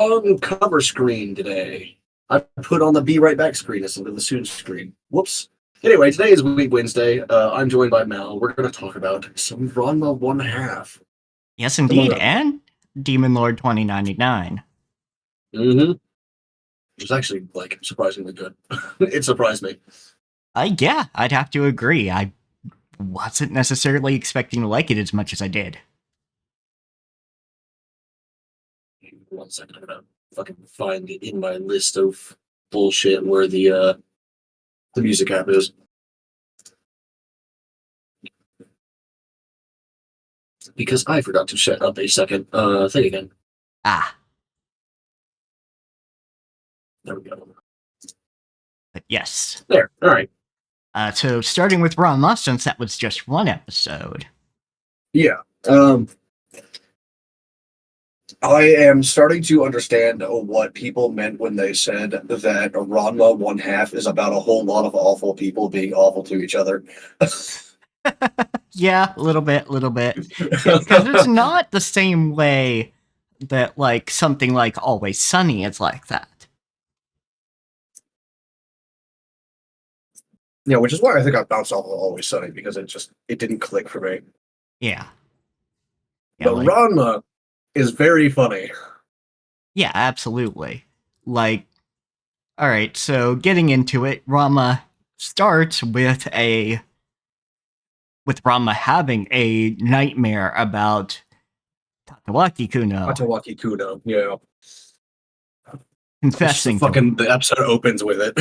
wrong cover screen today. I put on the Be Right Back screen instead of the Soon screen. Whoops. Anyway, today is Weeb Wednesday. I'm joined by Mal. We're going to talk about some Ranma 1/2. Yes, Come on indeed, up. and Demon Lord 2099. Mm-hmm. It was actually, surprisingly good. It surprised me. Yeah, I'd have to agree. I wasn't necessarily expecting to like it as much as I did. 1 second, I'm going to fucking find it in my list of bullshit where the music app is. Because I forgot to set up a second thing again. Ah, There we go. but yes. There. All right. So starting with Ranma, since that was just one episode. Yeah. I am starting to understand what people meant when they said that Ranma 1/2 is about a whole lot of awful people being awful to each other. Yeah, a little bit. Because it's not the same way that, like, something like Always Sunny is like that. Yeah, which is why I think I bounced off of Always Sunny, because it didn't click for me. Yeah. But Like, Ranma is very funny. yeah, absolutely. Like, alright, so getting into it, Rama starts with Rama having a nightmare about Tatawaki Kuno Atawaki Kuno, yeah. It's the confessing to fucking the episode opens with it.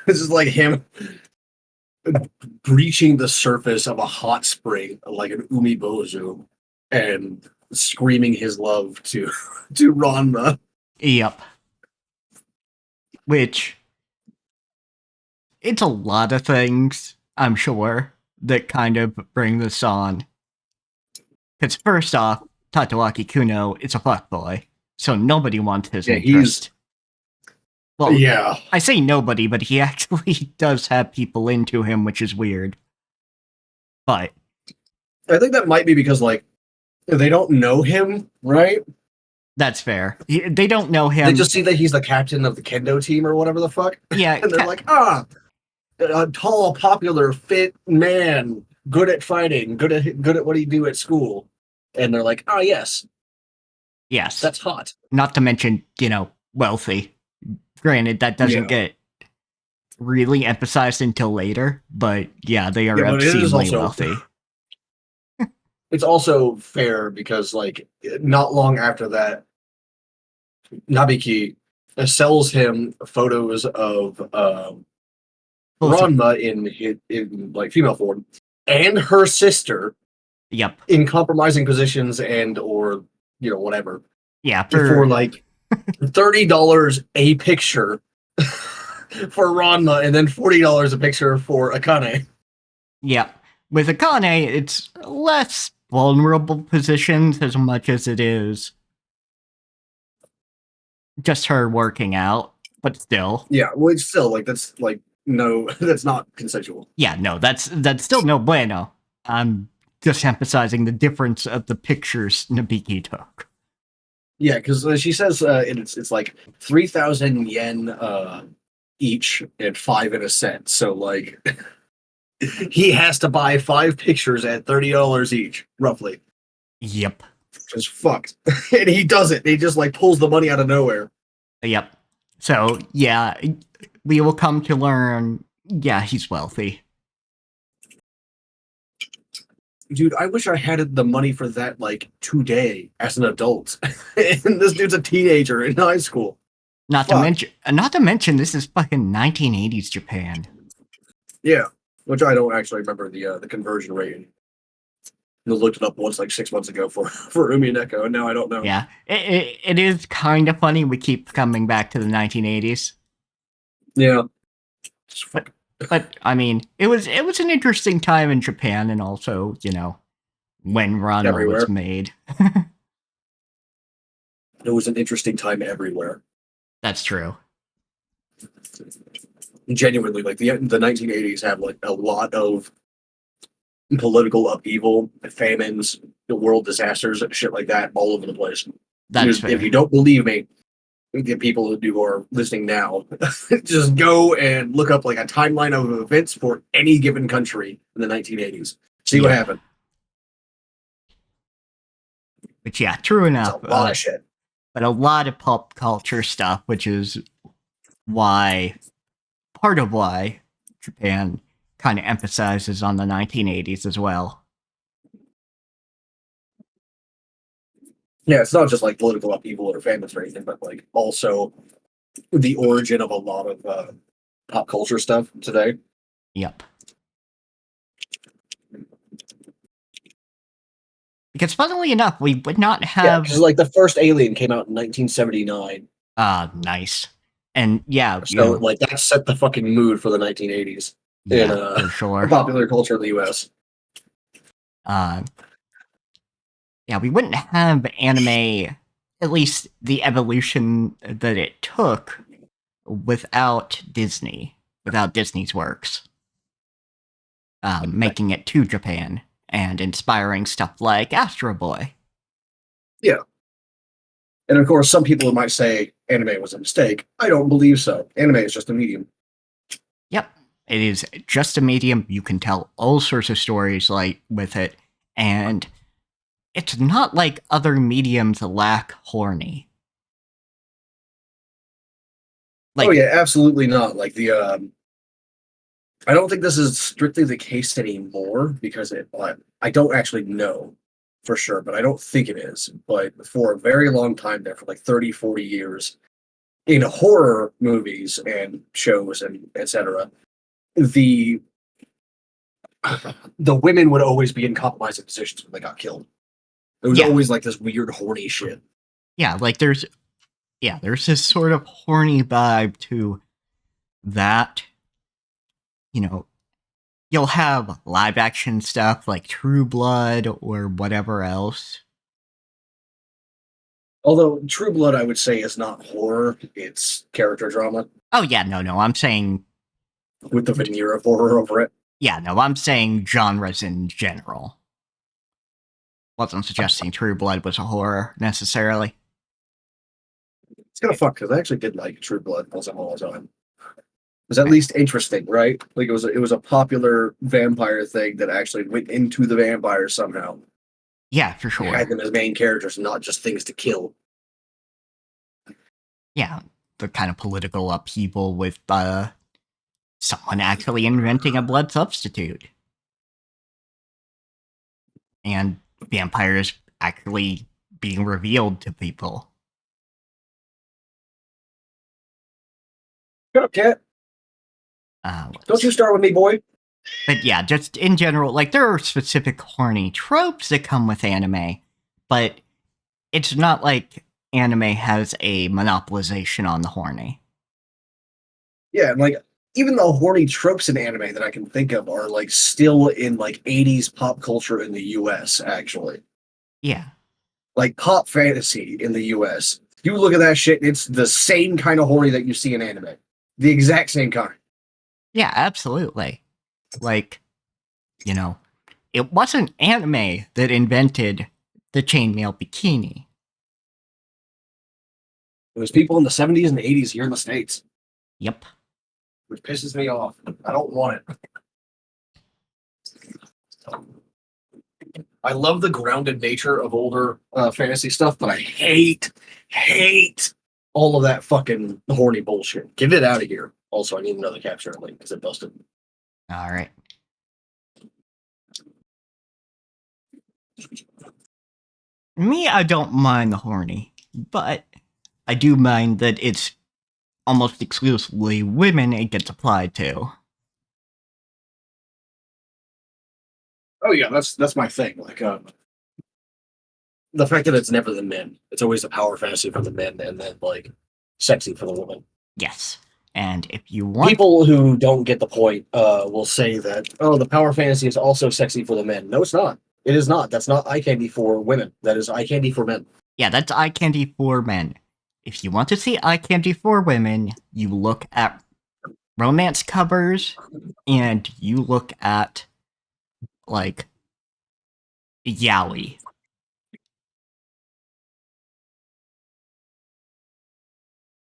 This is like him breaching the surface of a hot spring like an umibozu and screaming his love to to Ranma. Yep. Which, it's a lot of things, I'm sure, that kind of bring this on. Because first off, Tatawaki Kuno is a fuckboy, so nobody wants his Yeah, interest. Well, yeah. I say nobody, but he actually does have people into him, which is weird. But I think that might be because they don't know him, right? that's fair. They don't know him. They just see that he's the captain of the kendo team or whatever the fuck. Yeah, And they're like, a tall, popular, fit man, good at fighting, good at what he do at school. And they're like, yes, yes. that's hot. Not to mention, wealthy. Granted, that doesn't Yeah. get really emphasized until later, but yeah, they are Yeah, but it is obscenely also wealthy. it's also fair because not long after that, Nabiki sells him photos of Ranma in like female form and her sister Yep. in compromising positions and or whatever. Yeah, For like $30 a picture for Ranma and then $40 a picture for Akane. Yeah. With Akane, it's less vulnerable positions as much as it is just her working out, but still. Yeah, well, it's still no, that's not consensual. Yeah, no, that's still no bueno. I'm just emphasizing the difference of the pictures Nabiki took. Yeah, because she says it's like 3,000 yen each and 5 and a cent. So he has to buy 5 pictures at $30 each, roughly. Yep. Just fucked. And he does it. He just pulls the money out of nowhere. Yep. So yeah, we will come to learn. Yeah, he's wealthy. Dude, I wish I had the money for that today as an adult. And this dude's a teenager in high school. Not to mention, this is fucking 1980s Japan. Yeah, which I don't actually remember the conversion rate. I looked it up once 6 months ago for Umi and Echo, and now I don't know. Yeah, it is kind of funny. We keep coming back to the 1980s. Yeah, but I mean, it was an interesting time in Japan, and also when Ranma was made. It was an interesting time everywhere. That's true. Genuinely, the 1980s have a lot of political upheaval, famines, the world disasters, shit like that, all over the place. That's fair. If you don't believe me, the people who are listening now, just go and look up like a timeline of events for any given country in the 1980s. See what Yep. happened. But yeah, true It's enough. a lot of shit. But a lot of pop culture stuff, which is why, part of why Japan kind of emphasizes on the 1980s as well. Yeah, it's not just like political upheaval or famines or anything, but like also the origin of a lot of pop culture stuff today. Yep. Because funnily enough, we would not Yeah, have. because like the first Alien came out in 1979, Nice. And yeah, so like that set the fucking mood for the 1980s in yeah, for sure. popular culture in the U.S. Uh, yeah, we wouldn't have anime, at least the evolution that it took, without Disney, without Disney's works, making it to Japan and inspiring stuff like Astro Boy. Yeah, and of course, some people might say anime was a mistake. I don't believe so. Anime is just a medium. Yep, it is just a medium. You can tell all sorts of stories like with it, and it's not like other mediums lack horny. Like, Oh yeah, absolutely not. Like the I don't think this is strictly the case anymore because I don't actually know for sure, but I don't think it is. But for a very long time there, for like 30, 40 years, in horror movies and shows and etc., the the women would always be in compromising positions when they got killed. It was yeah, always like this weird horny shit. yeah, like there's this sort of horny vibe to that. You know, you'll have live action stuff like True Blood or whatever else. Although True Blood, I would say, is not horror; it's character drama Oh yeah, no, I'm saying with the veneer of horror over it. yeah, no, I'm saying genres in general. Wasn't suggesting True Blood was a horror necessarily. It's kind of fucked because I actually did like True Blood once upon a time. It was at least interesting, right? Like it was a popular vampire thing that actually went into the vampires somehow. Yeah, for It had sure. them as main characters, not just things to kill. Yeah, the kind of political upheaval with someone actually inventing a blood substitute and vampires actually being revealed to people. Shut up, cat! Don't you start with me, boy. But yeah, just in general, like there are specific horny tropes that come with anime, but it's not like anime has a monopolization on the horny. Yeah, and like even the horny tropes in anime that I can think of are like still in like 80s pop culture in the US, actually. Yeah. Like pop fantasy in the US. You look at that shit, it's the same kind of horny that you see in anime. The exact same kind. Yeah, absolutely. Like, it wasn't anime that invented the chainmail bikini. It was people in the 70s and 80s here in the States, Yep. which pisses me off. I don't want it. I love the grounded nature of older fantasy stuff, but I hate all of that fucking horny bullshit. Get it out of here. Also, I need another capture link because it busted. All right. Me, I don't mind the horny, but I do mind that it's almost exclusively women it gets applied to. Oh yeah, that's my thing. Like the fact that it's never the men. It's always a power fantasy for the men, and then like sexy for the women. Yes. And if you want. People who don't get the point will say that, oh, the power fantasy is also sexy for the men. No, it's not. It is not. That's not eye candy for women. That is eye candy for men. Yeah, that's eye candy for men. If you want to see eye candy for women, you look at romance covers and you look at, like, yaoi.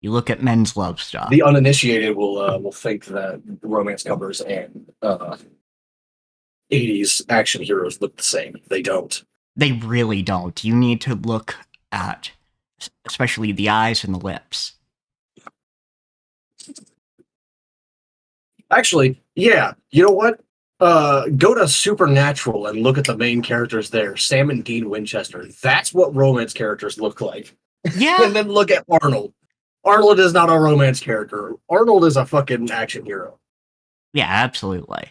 You look at men's love stuff. The uninitiated will think that romance covers and 80s action heroes look the same. They don't. They really don't. You need to look at, especially the eyes and the lips. Actually, yeah. You know what? Go to Supernatural and look at the main characters there. Sam and Dean Winchester. That's what romance characters look like. Yeah. And then look at Arnold. Arnold is not a romance character. Arnold is a fucking action hero. Yeah, absolutely.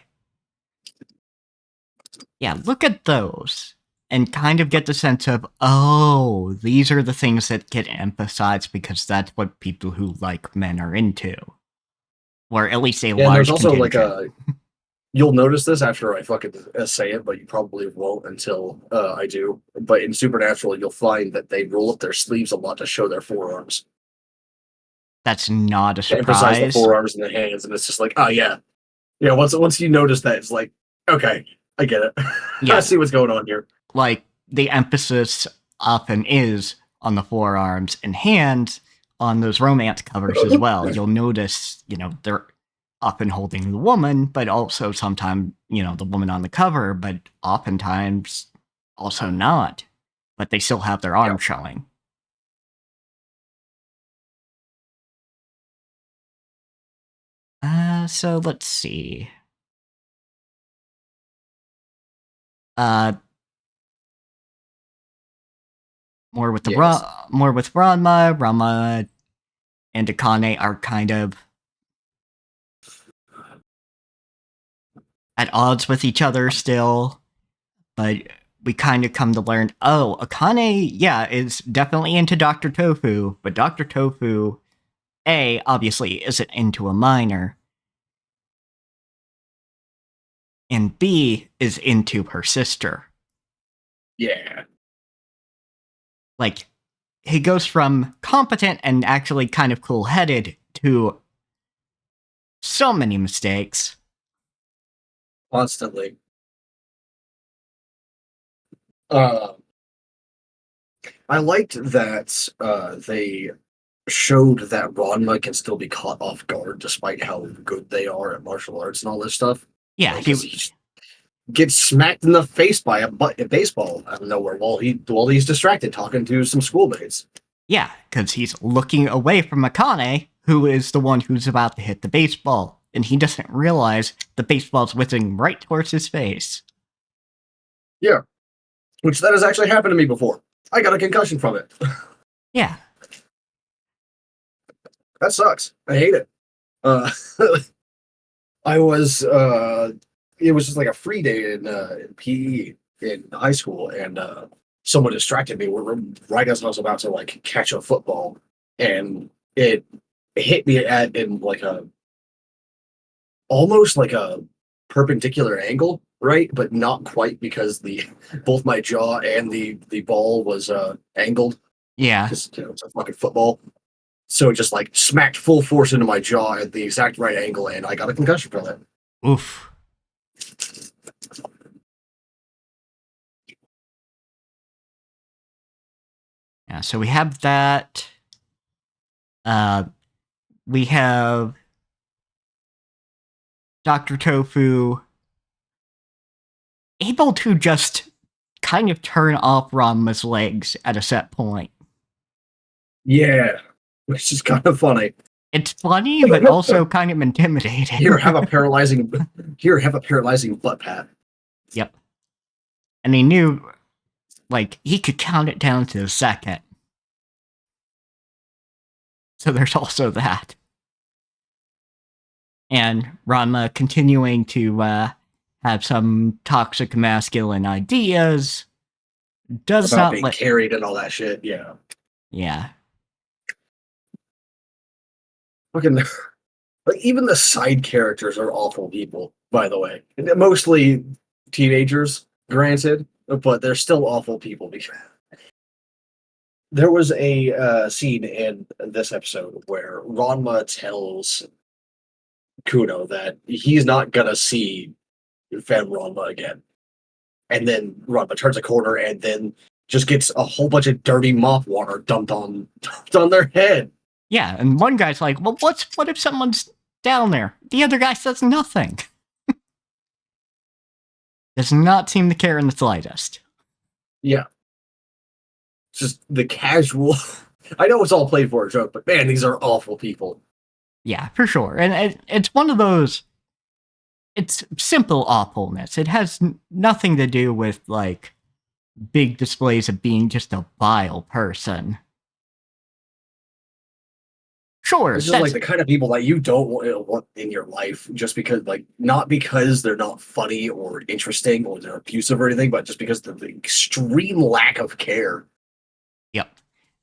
Yeah, look at those and kind of get the sense of, oh, these are the things that get emphasized because that's what people who like men are into. Or at least a Yeah, large there's also contingent. you'll notice this after I fucking say it, but you probably won't until I do. But in Supernatural, you'll find that they roll up their sleeves a lot to show their forearms. That's not a To emphasize the surprise. forearms and the hands, and it's just like, oh yeah. Yeah, once you notice that, it's like, okay, I get it. Yeah. I see what's going on here. Like, the emphasis often is on the forearms and hands on those romance covers as well. You'll notice, they're often holding the woman, but also sometimes, the woman on the cover, but oftentimes also not. But they still have their arms showing. So let's see. More with Ranma. Ranma and Akane are kind of at odds with each other still, but we kind of come to learn, oh, Akane, yeah, is definitely into Dr. Tofu, but Dr. Tofu, A, obviously isn't into a minor, and B, is into her sister. Yeah. Like, he goes from competent and actually kind of cool-headed to so many mistakes. Constantly. I liked that they showed that Ranma can still be caught off guard despite how good they are at martial arts and all this stuff. Yeah, Like, he gets smacked in the face by a baseball out of nowhere while he's distracted talking to some schoolmates. Yeah, because he's looking away from Akane, who is the one who's about to hit the baseball, and he doesn't realize the baseball's whizzing right towards his face. Yeah. Which that has actually happened to me before. I got a concussion from it. Yeah. That sucks. I hate it. I was it was just like a free day in PE in high school, and someone distracted me right as I was about to like catch a football, and it hit me in like almost like a perpendicular angle, right? But not quite, because both my jaw and the ball was angled, Yeah. because it's a fucking football. So it just like smacked full force into my jaw at the exact right angle, and I got a concussion from it. Oof. Yeah, so we have that. We have Dr. Tofu able to just kind of turn off Ranma's legs at a set point. Yeah, which is kind of funny. It's funny, but also kind of intimidating. Here, have a paralyzing butt pat. Yep. And he knew, like, he could count it down to a second. So there's also that. And Ranma continuing to have some toxic masculine ideas. Does About not being let... carried and all that shit, yeah. Yeah. Fucking, like, even the side characters are awful people, by the way. Mostly teenagers, granted, but they're still awful people. Because there was a scene in this episode where Ranma tells Kuno that he's not gonna see Fem Ranma again. And then Ranma turns a corner and then just gets a whole bunch of dirty mop water dumped on their head. Yeah, and one guy's like, well, what if someone's down there? The other guy says nothing. Does not seem to care in the slightest. Yeah, just the casual. I know it's all played for a joke, but man, these are awful people. Yeah, for sure. And it's one of those. It's simple awfulness. It has nothing to do with like big displays of being just a vile person. Sure, It's just like the kind of people that you don't want in your life, just because, like, not because they're not funny or interesting or they're abusive or anything, but just because of the extreme lack of care. yep.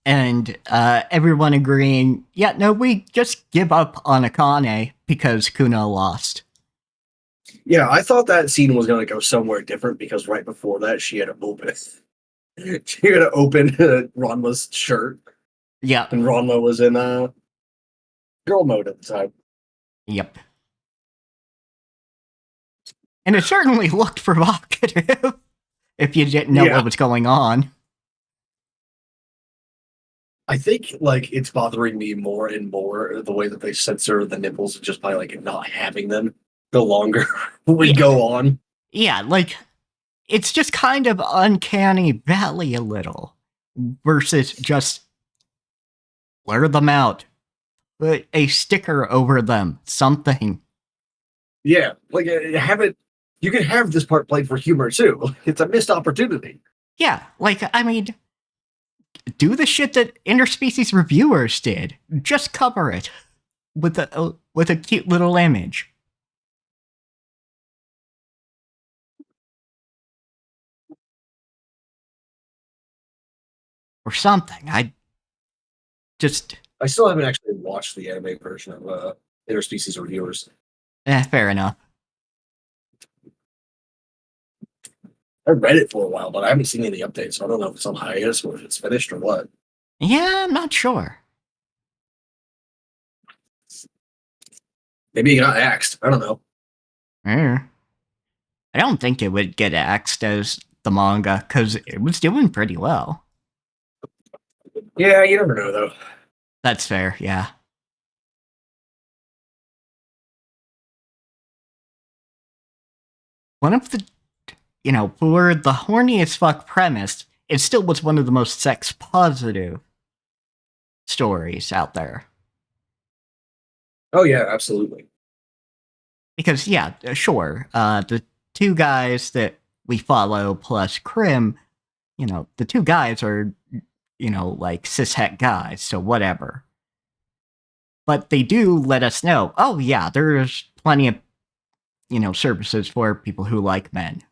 And everyone agreeing, yeah, no, we just give up on Akane because Kuno lost. Yeah, I thought that scene was going to go somewhere different because right before that, she had to open Ranma's shirt, Yep. and Ranma was in girl mode at the time. Yep. And it certainly looked provocative if you didn't know what was going on. I think like it's bothering me more and more the way that they censor the nipples just by like not having them the longer we go on. Yeah, like it's just kind of uncanny valley a little versus just blur them out, put a sticker over them, something. Yeah, like have it. You can have this part played for humor too. It's a missed opportunity. Yeah, like I mean, do the shit that interspecies reviewers did. Just cover it with a cute little image. Or something. I still haven't actually watched the anime version of Interspecies Reviewers. Fair enough. I read it for a while, but I haven't seen any updates, so I don't know if it's on hiatus or if it's finished or what. Yeah, I'm not sure. Maybe it got axed. I don't know. I don't think it would get axed as the manga, because it was doing pretty well. Yeah, you never know though. That's fair, yeah. One of the, for the horny as fuck premise, it still was one of the most sex positive stories out there. Oh yeah, absolutely. Because, yeah, sure, the two guys that we follow plus Krim, the two guys are, like cishet guys, so whatever. But they do let us know, oh yeah, there's plenty of, services for people who like men.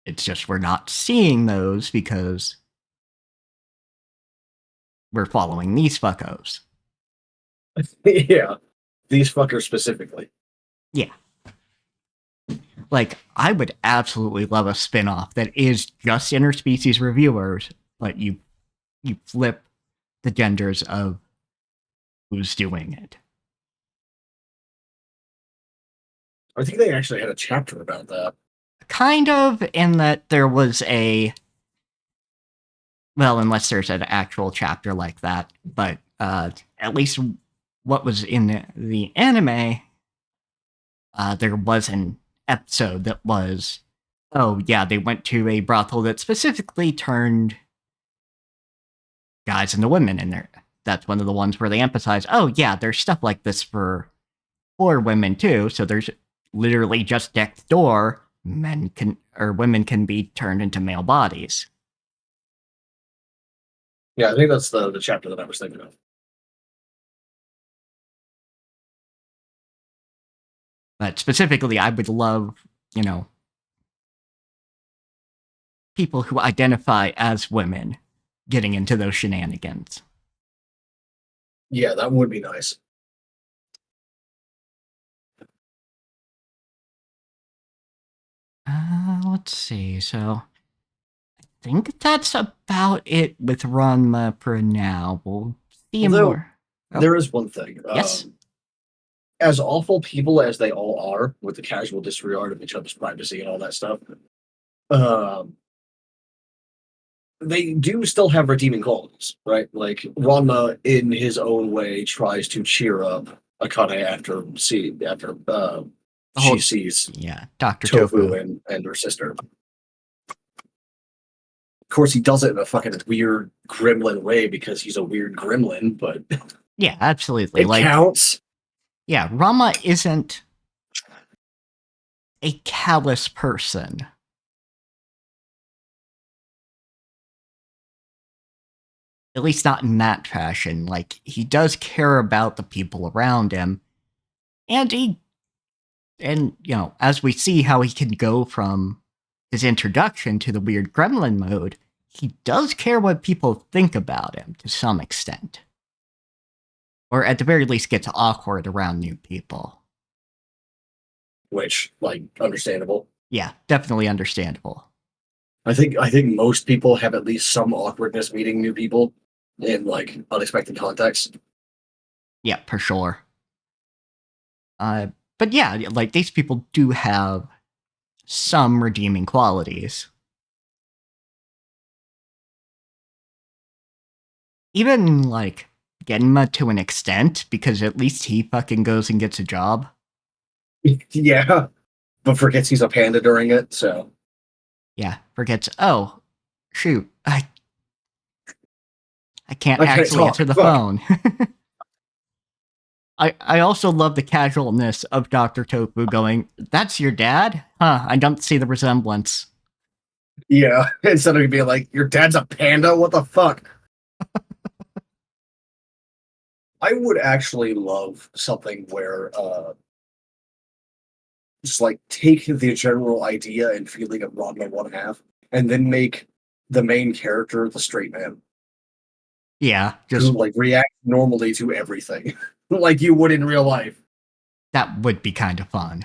It's just we're not seeing those because we're following these fuckos. Yeah, these fuckers specifically. Yeah. Like, I would absolutely love a spin-off that is just interspecies reviewers, but you flip the genders of who's doing it. I think they actually had a chapter about that. Kind of, in that there was well, unless there's an actual chapter like that, but at least what was in the anime, there was an episode that was, oh yeah, they went to a brothel that specifically turned guys into women in there. That's one of the ones where they emphasize, oh yeah, there's stuff like this for women too. So there's literally just next door, women can be turned into male bodies. Yeah, I think that's the chapter that I was thinking of. But specifically, I would love, people who identify as women getting into those shenanigans. Yeah, that would be nice. Let's see. So I think that's about it with Ranma for now. We'll see more. Oh, there is one thing. yes. As awful people as they all are, with the casual disregard of each other's privacy and all that stuff, um, they do still have redeeming qualities, right? Like Ranma, in his own way, tries to cheer up Akane after The she whole, sees yeah, Dr. Tofu Tofu. and her sister. Of course, he does it in a fucking weird gremlin way because he's a weird gremlin, but Yeah, absolutely. it Like, counts. yeah, Rama isn't a callous person. At least not in that fashion. Like, he does care about the people around him. And as we see how he can go from his introduction to the weird gremlin mode, he does care what people think about him to some extent. Or at the very least gets awkward around new people. Which, like, understandable. Yeah, definitely understandable. I think most people have at least some awkwardness meeting new people in like unexpected contexts. Yeah, for sure. But yeah, like these people do have some redeeming qualities. Even like Genma to an extent, because at least he fucking goes and gets a job. Yeah, but forgets he's a panda during it. So Yeah, forgets, oh, shoot, I can't I can't actually talk. answer the Fuck. phone. I also love the casualness of Dr. Tofu going, that's your dad? Huh, I don't see the resemblance. Yeah, instead of being like, your dad's a panda. What the fuck? I would actually love something where just like take the general idea and feeling of Ranma one half, and then make the main character the straight man Yeah, who just like reacts normally to everything, like you would in real life. that would be kind of fun.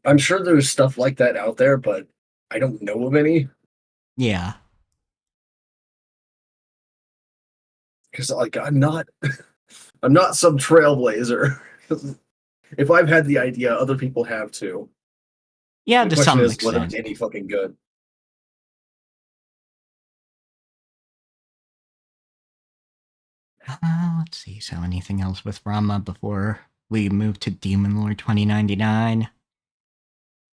I'm sure there's stuff like that out there, but I don't know of any Yeah. because like I'm not some trailblazer. If I've had the idea, other people have too. Yeah, The to question some is whether it's extent. any fucking good. Let's see. So, anything else with Rama before we move to Demon Lord 2099?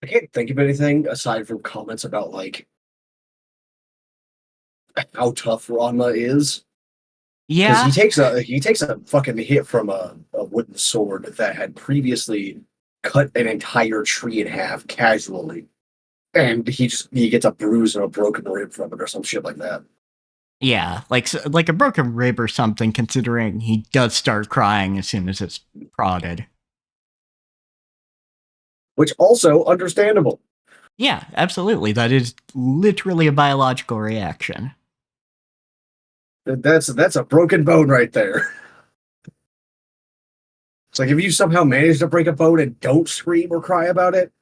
I can't think of anything aside from comments about like how tough Ranma is. Because Yeah, he takes a fucking hit from a wooden sword that had previously cut an entire tree in half casually, and he gets a bruise and a broken rib from it or some shit like that. yeah, like a broken rib or something. Considering he does start crying as soon as it's prodded. Which also understandable. Yeah, absolutely. That is literally a biological reaction. That's a broken bone right there. It's like if you somehow manage to break a bone and don't scream or cry about it,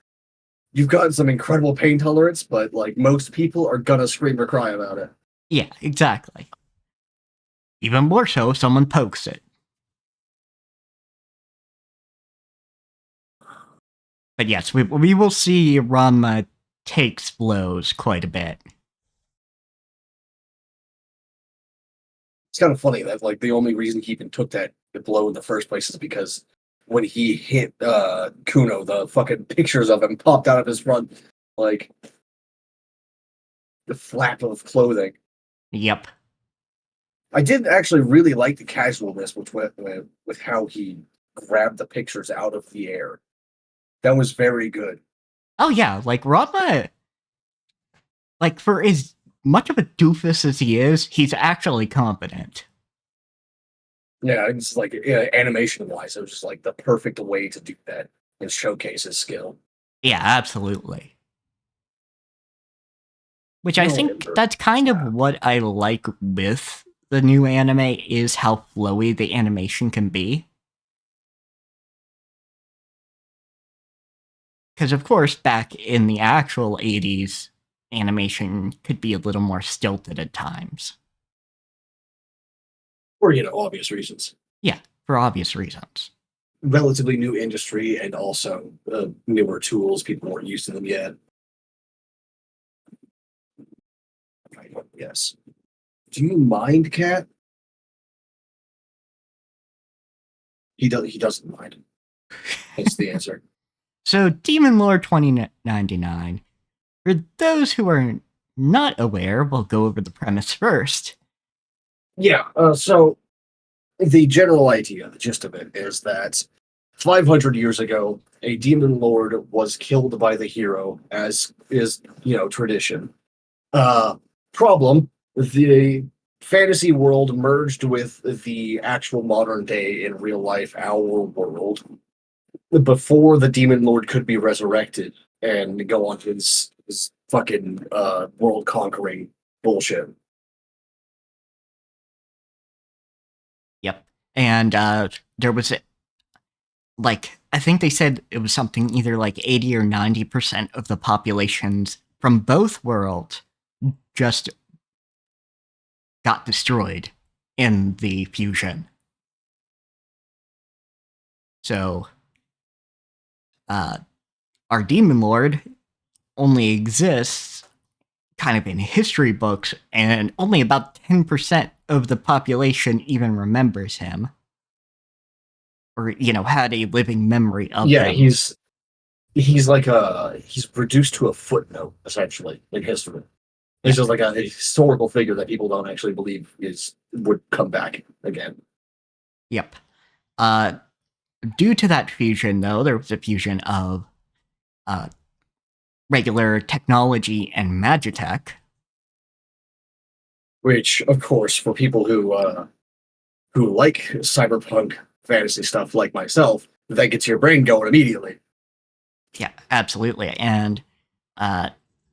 you've got some incredible pain tolerance. But like most people are gonna scream or cry about it. Yeah, exactly. Even more so if someone pokes it. But yes, we will see Rama takes blows quite a bit. It's kind of funny that like the only reason he even took that blow in the first place is because when he hit Kuno, the fucking pictures of him popped out of his front like the flap of clothing. Yep. I did actually really like the casualness with how he grabbed the pictures out of the air. That was very good. Oh yeah, like Rama, like for as much of a doofus as he is, he's actually competent. Yeah, it's like yeah, animation wise, it was just like the perfect way to do that and showcase his skill. Yeah, absolutely. Which I No think Ember. that's kind of what I like with the new anime is how flowy the animation can be. Because of course, back in the actual 80s, animation could be a little more stilted at times. For obvious reasons. Yeah, for obvious reasons. Relatively new industry and also newer tools. People weren't used to them yet. Yes. Do you mind, Cat? He does. He doesn't mind. That's the answer. So, Demon Lore 2099. For those who are not aware, we'll go over the premise first. Yeah. So the general idea, the gist of it, is that 500 years ago, a demon lord was killed by the hero, as is tradition. Problem: the fantasy world merged with the actual modern day in real life, our world, before the demon lord could be resurrected and go on his fucking world conquering bullshit. Yep. And there was, I think they said it was something either like 80 or 90% of the populations from both worlds just got destroyed in the fusion. So, our Demon Lord only exists kind of in history books, and only about 10% of the population even remembers him. Or, had a living memory of him. He's he's reduced to a footnote, essentially, in history. He's just like a historical figure that people don't actually believe would come back again. Yep. Due to that fusion, though, there was a fusion of regular technology and magitech. Which, of course, for people who like cyberpunk fantasy stuff like myself, that gets your brain going immediately. Yeah, absolutely. And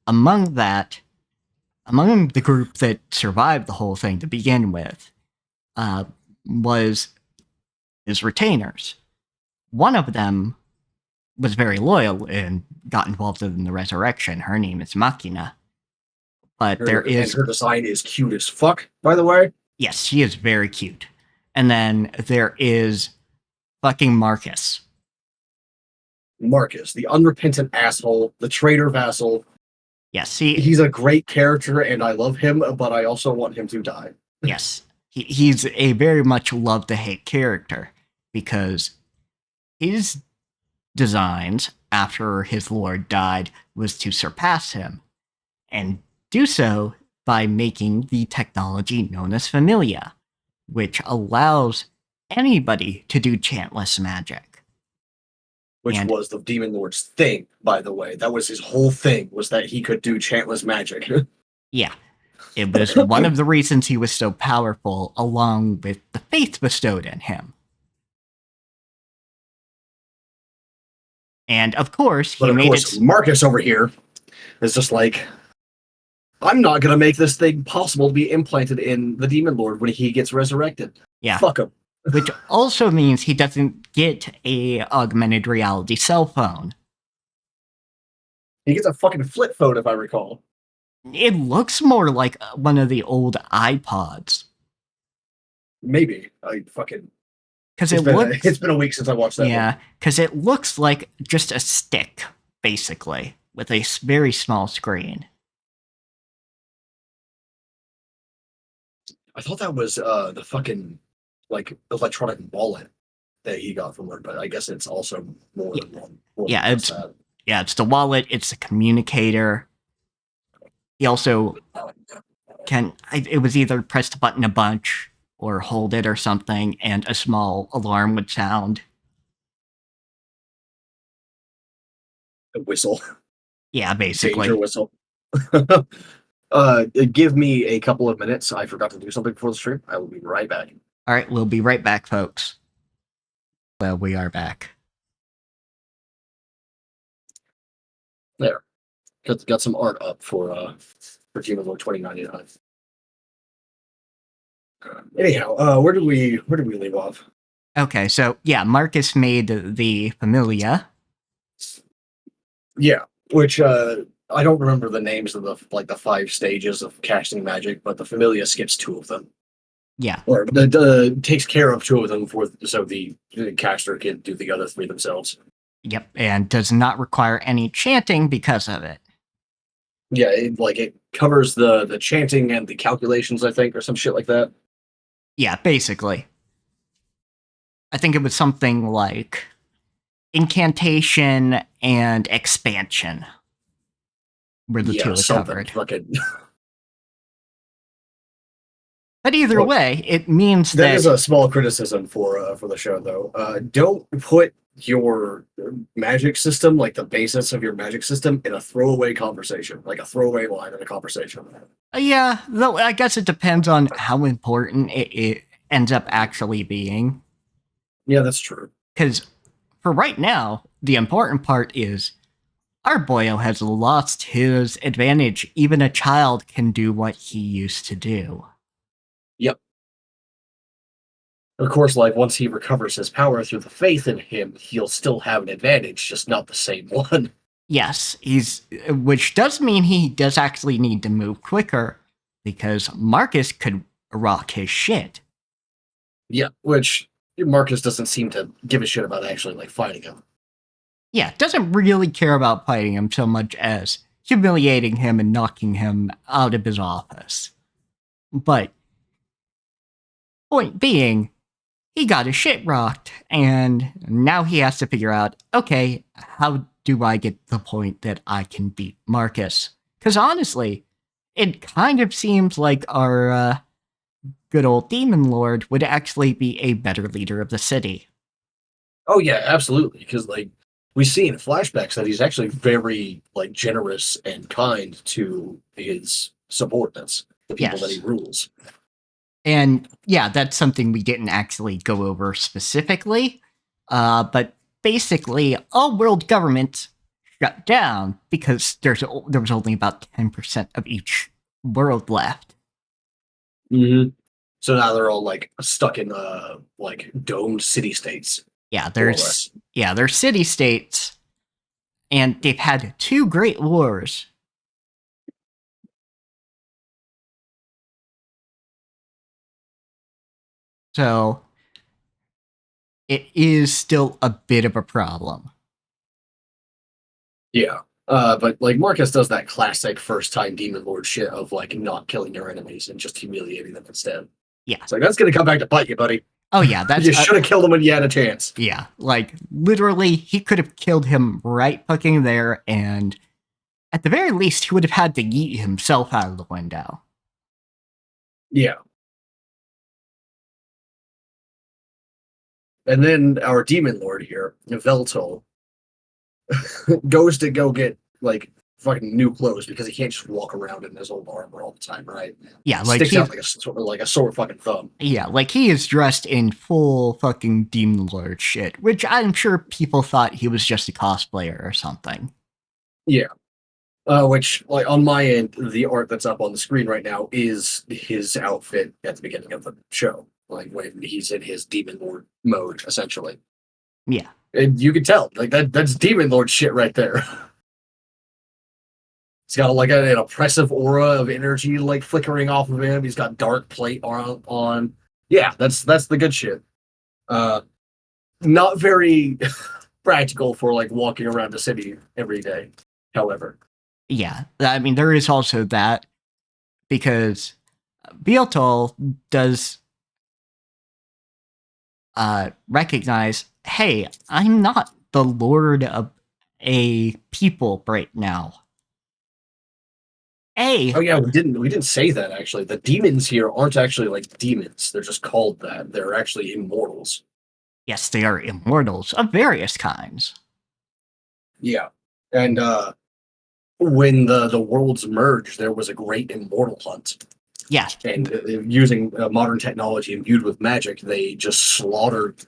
among the group that survived the whole thing to begin with, was his retainers. One of them was very loyal and got involved in the resurrection. Her name is Machina. But And her design is cute as fuck, by the way. Yes, she is very cute. And then there is fucking Marcus. Marcus, the unrepentant asshole, the traitor vassal. Yes, he's a great character, and I love him, but I also want him to die. Yes, he's a very much love-to-hate character, because his designs, after his lord died, was to surpass him, and do so by making the technology known as Familia, which allows anybody to do chantless magic. Which was the Demon Lord's thing, by the way. That was his whole thing, was that he could do chantless magic. Yeah. It was one of the reasons he was so powerful, along with the faith bestowed in him. And of course, Marcus over here is just like, I'm not going to make this thing possible to be implanted in the Demon Lord when he gets resurrected. Yeah. Fuck him. Which also means he doesn't get a augmented reality cell phone. He gets a fucking flip phone, if I recall. It looks more like one of the old iPods. Maybe. I fucking... Because it's been a week since I watched that one. Yeah, because it looks like just a stick, basically, with a very small screen. I thought that was the fucking electronic wallet that he got from work, but I guess it's also more than one. It's the wallet, it's the communicator. He also it was either press the button a bunch or hold it or something, and a small alarm would sound. A whistle. Yeah, basically. Danger whistle. Give me a couple of minutes. I forgot to do something before the stream. I will be right back. All right, we'll be right back, folks. Well, we are back. There. Got some art up for Demon Lord 2099. Anyhow, where did we leave off? Okay, so yeah, Marcus made the Familia. Yeah, which I don't remember the names of the 5 stages of casting magic, but the Familia skips 2 of them. Yeah, or takes care of 2 of them so the caster can do the other 3 themselves. Yep, and does not require any chanting because of it. Yeah, it covers the chanting and the calculations, I think, or some shit like that. Yeah, basically. I think it was something like incantation and expansion were the two it something covered. fucking. But either Well, way, it means that that is a small criticism for the show, though. Don't put your magic system, like the basis of your magic system, in a throwaway conversation, like a throwaway line in a conversation. yeah, though I guess it depends on how important it ends up actually being. Yeah, that's true. Because for right now, the important part is our boyo has lost his advantage. Even a child can do what he used to do. Yep. Of course, like once he recovers his power through the faith in him, he'll still have an advantage, just not the same one. Yes, which does mean he does actually need to move quicker because Marcus could rock his shit. Yeah, which Marcus doesn't seem to give a shit about actually like fighting him. Yeah, doesn't really care about fighting him so much as humiliating him and knocking him out of his office. But point being, he got his shit rocked, and now he has to figure out, okay, how do I get to the point that I can beat Marcus? Because honestly, it kind of seems like our good old Demon Lord would actually be a better leader of the city. Oh yeah, absolutely. Because like we see in flashbacks that he's actually very like generous and kind to his subordinates, the people that he rules. And yeah, that's something we didn't actually go over specifically. But basically, all world government shut down because there was only about 10% of each world left. Mm-hmm. So now they're all like stuck in like domed city states. Yeah, there's city states, and they've had 2 great wars. So it is still a bit of a problem. Yeah. But like Marcus does that classic first time Demon Lord shit of like not killing your enemies and just humiliating them instead. Yeah. It's like that's gonna come back to bite you, buddy. Oh yeah, that's you should have killed him when you had a chance. Yeah, like literally he could have killed him right fucking there, and at the very least he would have had to yeet himself out of the window. Yeah. And then our Demon Lord here, Veltol, goes to go get like fucking new clothes because he can't just walk around in his old armor all the time, right? Yeah, like sticks out like a sore fucking thumb. Yeah, like he is dressed in full fucking Demon Lord shit, which I'm sure people thought he was just a cosplayer or something. Yeah. Which, like, on my end, the art that's up on the screen right now is his outfit at the beginning of the show. Like, when he's in his Demon Lord mode, essentially. Yeah. And you can tell, like, that's Demon Lord shit right there. He's got, like, an oppressive aura of energy, like, flickering off of him. He's got dark plate on. Yeah, that's the good shit. Not very practical for, like, walking around the city every day, however. Yeah, I mean, there is also that, because Beeltol does recognize, hey, I'm not the lord of a people right now. Hey. Oh yeah, we didn't say that actually. The demons here aren't actually like demons. They're just called that. They're actually immortals. Yes, they are immortals of various kinds. Yeah. And when the worlds merged, there was a great immortal hunt. Yeah. And using modern technology imbued with magic, they just slaughtered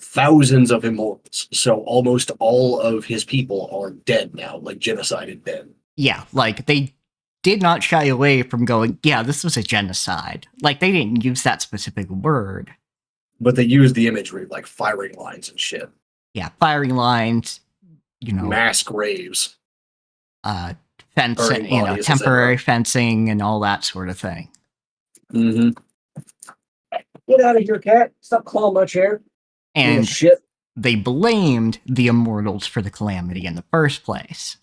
thousands of immortals. So almost all of his people are dead now, like genocided dead. Yeah, like they did not shy away from going, yeah, this was a genocide. Like they didn't use that specific word. But they used the imagery, like firing lines and shit. Yeah, firing lines, mass graves. Fencing, temporary fencing and all that sort of thing. Mm-hmm. Get out of here, cat. Stop clawing my chair. And shit. They blamed the immortals for the calamity in the first place.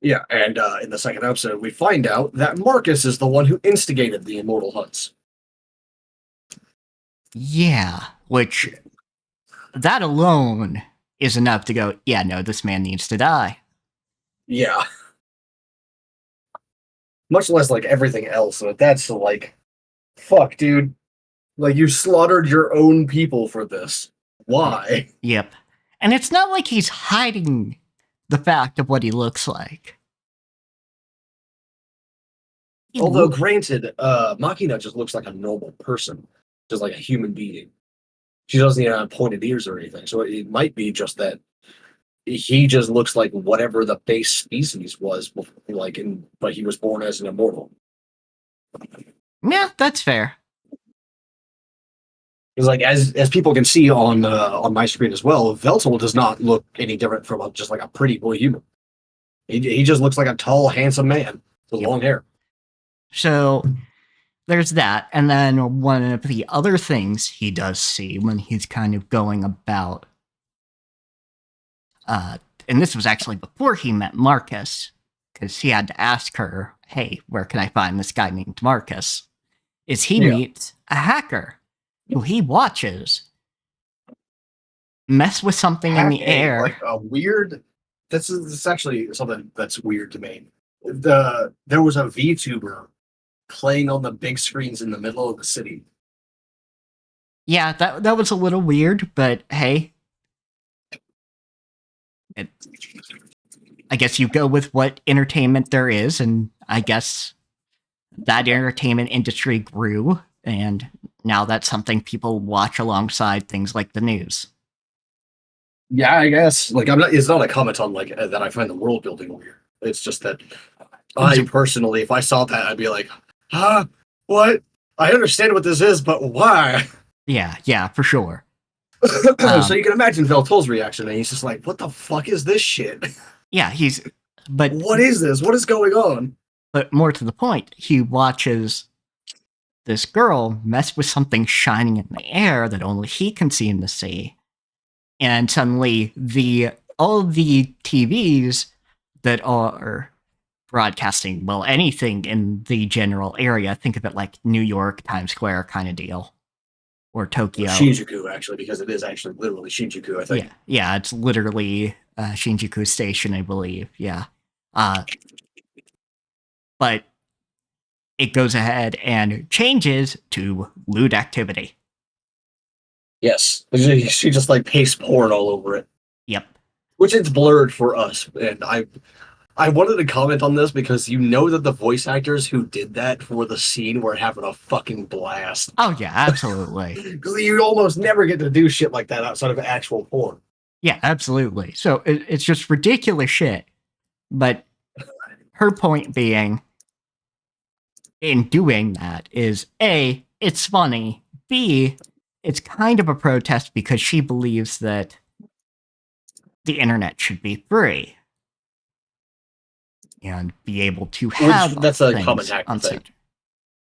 Yeah, and in the second episode, we find out that Marcus is the one who instigated the immortal huts. Yeah, which that alone is enough to go, yeah, no, this man needs to die. Yeah. Much less like everything else. So that's like, fuck, dude. Like you slaughtered your own people for this. Why? Yep. And it's not like he's hiding the fact of what he looks like. Although, granted, Machina just looks like a normal person, just like a human being. She doesn't even have pointed ears or anything, so it might be just that he just looks like whatever the base species was, like, but he was born as an immortal. Yeah, that's fair. Because, like, as people can see on my screen as well, Veltal does not look any different from just like a pretty boy human. He just looks like a tall, handsome man with long hair. So there's that. And then one of the other things he does see when he's kind of going about, and this was actually before he met Marcus, because he had to ask her, hey, where can I find this guy named Marcus? Is he meets a hacker who he watches mess with something in the air. Like a weird. This is actually something that's weird to me. There was a VTuber playing on the big screens in the middle of the city. Yeah, that was a little weird, but hey, I guess you go with what entertainment there is, and I guess that entertainment industry grew, and now that's something people watch alongside things like the news. Yeah, I guess. Like, I'm not. It's not a comment on like that. I find the world building weird. It's just that I personally, if I saw that, I'd be like, huh? What? I understand what this is, but why? Yeah, for sure. So you can imagine Veltol's reaction, and he's just like, "What the fuck is this shit?" Yeah, but what is this? What is going on? But more to the point, he watches this girl mess with something shining in the air that only he can seem to see. And suddenly all of the TVs that are broadcasting, well, anything in the general area, think of it like New York, Times Square kind of deal. Or Tokyo. Shinjuku, actually, because it is actually literally Shinjuku, I think. Yeah, it's literally Shinjuku Station, I believe. Yeah. But it goes ahead and changes to lewd activity. Yes. She just like pastes porn all over it. Yep. Which it's blurred for us. And I wanted to comment on this because you know that the voice actors who did that for the scene were having a fucking blast. Oh, yeah, absolutely. Because you almost never get to do shit like that outside of actual porn. Yeah, absolutely. So it's just ridiculous shit. But her point being, in doing that is A, it's funny. B, it's kind of a protest because she believes that the internet should be free and be able to have that's a common hacker thing.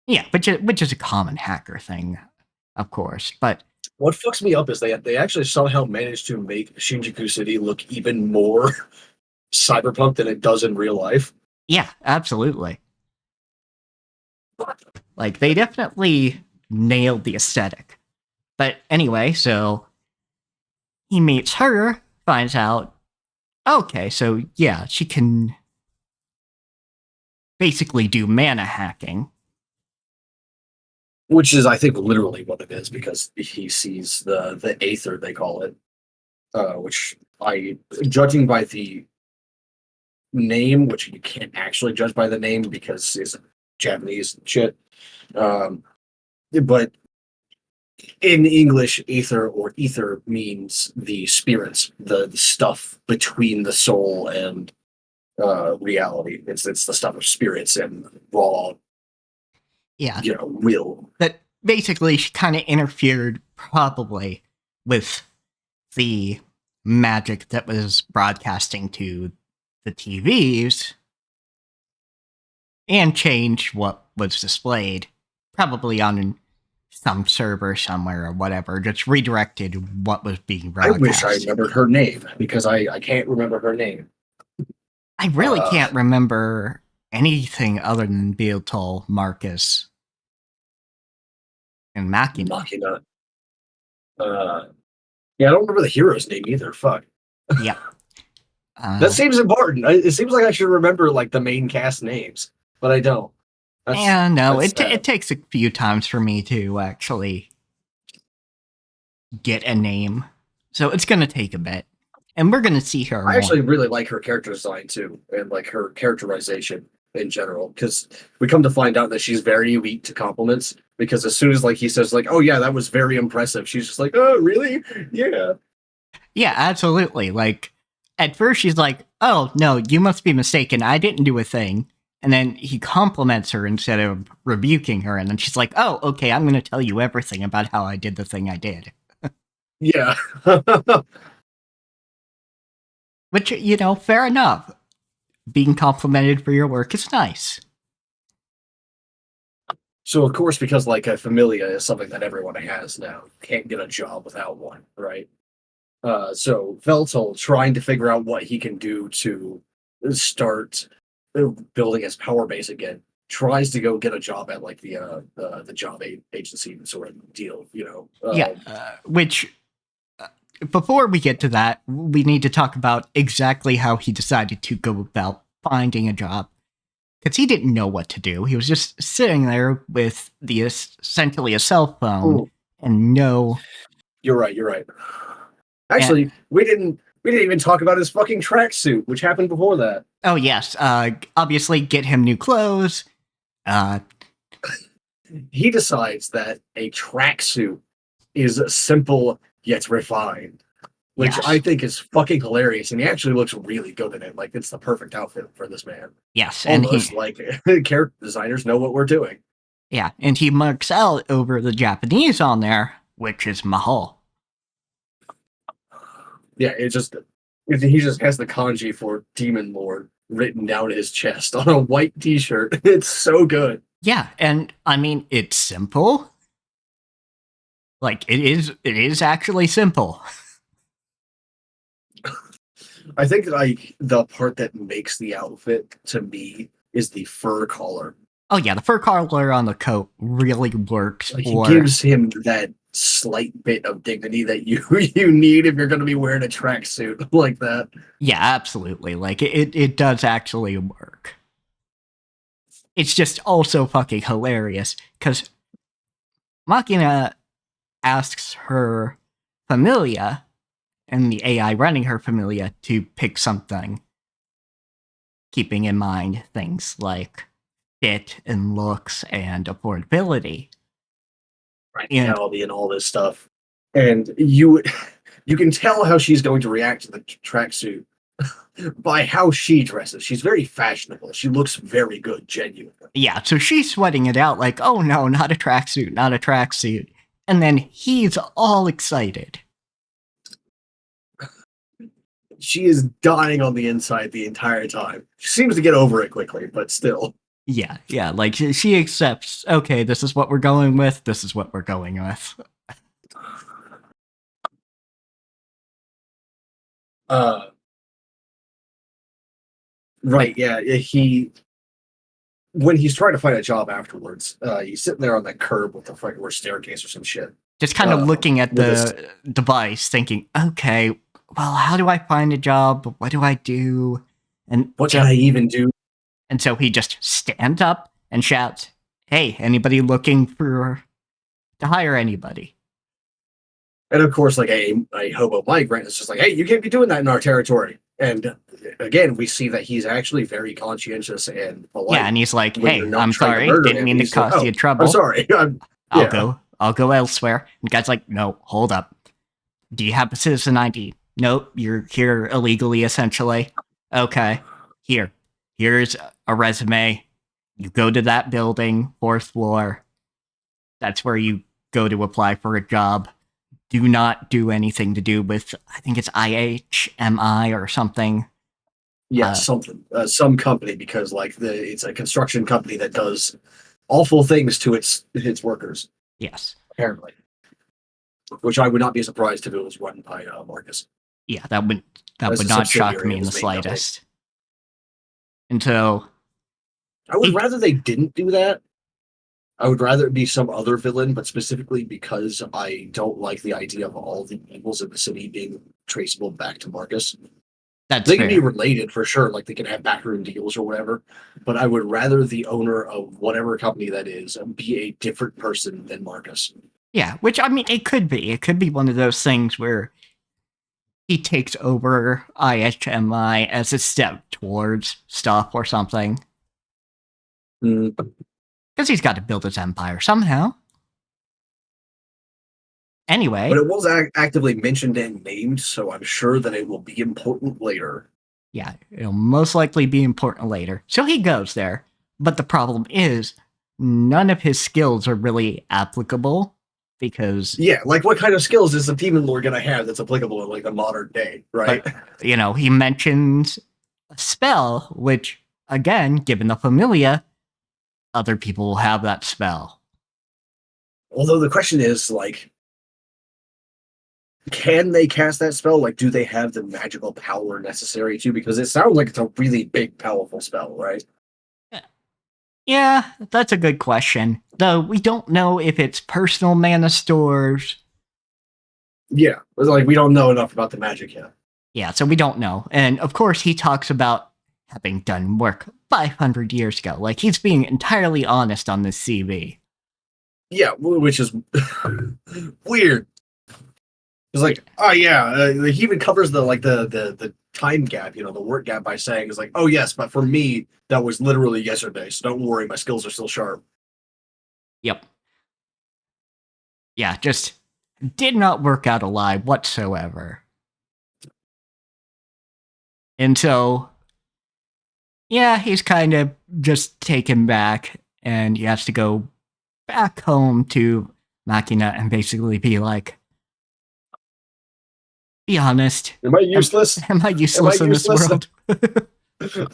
Yeah, which is a common hacker thing, of course. But what fucks me up is they actually somehow managed to make Shinjuku City look even more cyberpunk than it does in real life. Yeah, absolutely. Like, they definitely nailed the aesthetic. But anyway, so he meets her, finds out, okay, so yeah, she can basically do mana hacking. Which is, I think, literally what it is, because he sees the Aether, they call it, which judging by the name, which you can't actually judge by the name because it's Japanese shit, but in English, Aether or ether means the spirits, the stuff between the soul and reality. It's the stuff of spirits and raw, will. That basically she kind of interfered probably with the magic that was broadcasting to the TVs and changed what was displayed, probably on some server somewhere or whatever, just redirected what was being broadcast. I wish I remembered her name, because I can't remember her name. I really Uh, can't remember anything other than Beatle, Marcus, and Machina. Machina. Uh, yeah, I don't remember the hero's name either. Fuck. Yep. That seems important. It seems like I should remember like the main cast names, but I don't. No, That's it takes a few times for me to actually get a name, so it's gonna take a bit, and we're gonna see her I more. actually really like her character design too, and like her characterization in general, because we come to find out that she's very weak to compliments. Because as soon as like he says like, "Oh yeah, that was very impressive," she's just like, "Oh really? Yeah." Yeah, absolutely. Like, at first she's like, "Oh no, you must be mistaken. I didn't do a thing." And then he compliments her instead of rebuking her, and then she's like, "Oh, okay, I'm going to tell you everything about how I did the thing I did." Yeah. Which, fair enough. Being complimented for your work is nice. So of course, because like a familia is something that everyone has now, can't get a job without one, right? So Veltel trying to figure out what he can do to start building his power base again. Tries to go get a job at like the job agency sort of deal, you know. Yeah, which before we get to that, we need to talk about exactly how he decided to go about finding a job. Because he didn't know what to do. He was just sitting there with essentially a cell phone Oh, and no. you're right. You're right. And, Actually, we didn't even talk about his fucking tracksuit, which happened before that. oh yes, obviously get him new clothes. Uh, He decides that a tracksuit is simple yet refined, which I yes, think is fucking hilarious. And he actually looks really good in it. Like it's the perfect outfit for this man. yes, and Almost he, like character designers know what we're doing. yeah, and he marks out over the Japanese on there, which is Mahal. Yeah, he just has the kanji for Demon Lord written down his chest on a white T-shirt. It's so good. Yeah, and I mean it's simple. Like it is actually simple. I think like the part that makes the outfit to me is the fur collar. Oh yeah, the fur collar on the coat really works Like he for. gives him that slight bit of dignity that you you need if you're going to be wearing a tracksuit like that. Yeah, absolutely. Like it does actually work. It's just also fucking hilarious because Machina asks her familia and the AI running her familia to pick something, keeping in mind things like fit and looks and affordability. And Practicality and all this stuff, and you can tell how she's going to react to the tracksuit by how she dresses. She's very fashionable. She looks very good, genuinely. yeah, so she's sweating it out like, oh no, not a tracksuit, not a tracksuit. And then he's all excited. She is dying on the inside the entire time. She seems to get over it quickly, but still. Yeah, like she accepts, okay, this is what we're going with, this is what we're going with. Uh, right, Like, yeah. He when he's trying to find a job afterwards, he's sitting there on that curb with the fucking or staircase or some shit. just kind of looking at With his the device, thinking, okay, well, how do I find a job? What do I do? And what so, can I even do? and so he just stands up and shouts, hey, anybody looking to hire anybody? And of course, like a hobo migrant is just like, hey, you can't be doing that in our territory. And again, we see that he's actually very conscientious and Yeah, polite and he's like, when you're hey, not I'm trying to sorry, murder didn't him. mean to He's like, cause oh, you trouble. I'm sorry. Yeah. I'll go elsewhere. And the guy's like, no, hold up. Do you have a citizen ID? Nope, you're here illegally, essentially. Okay, here's a resume. You go to that building, fourth floor. That's where you go to apply for a job. Do not do anything to do with, I think it's IHMI or something. Yeah, something, some company, because like it's a construction company that does awful things to its workers, Yes. apparently. Which I would not be surprised if it was run by Marcus Yeah, that as would a not shock subsidiary me of in the his main company. slightest. And so I would he, rather they didn't do that. I would rather it be some other villain, but specifically because I don't like the idea of all the evils in the city being traceable back to Marcus. that's They can be fair. related for sure, like they can have backroom deals or whatever, but I would rather the owner of whatever company that is be a different person than Marcus. Yeah, which I mean, it could be. It could be one of those things where he takes over IHMI as a step towards stuff or something. Mm. Because he's got to build his empire somehow. But Anyway, it was actively mentioned and named, so I'm sure that it will be important later. yeah, it'll most likely be important later. So he goes there. But the problem is, none of his skills are really applicable because, Yeah, like what kind of skills is a demon lord gonna have that's applicable in like the modern day, right? but, he mentions a spell, which, again, given the familia, other people will have that spell. Although the question is like, can they cast that spell? Like, do they have the magical power necessary to? Because it sounds like it's a really big, powerful spell, right? Yeah, that's a good question. Though we don't know if it's personal mana stores. Yeah, like we don't know enough about the magic yet. Yeah, so we don't know. And of course, he talks about having done work 500 years ago. Like, he's being entirely honest on this CV. Yeah, which is weird. It's like, oh yeah, he even covers the time gap, the work gap by saying it's like, oh yes, but for me that was literally yesterday, so don't worry, my skills are still sharp. Yep. Yeah, just did not work out alive whatsoever. And so, yeah, he's kind of just taken back, and he has to go back home to Machina and basically be like, be honest. Am I useless? Am I Am I useless in this useless? world?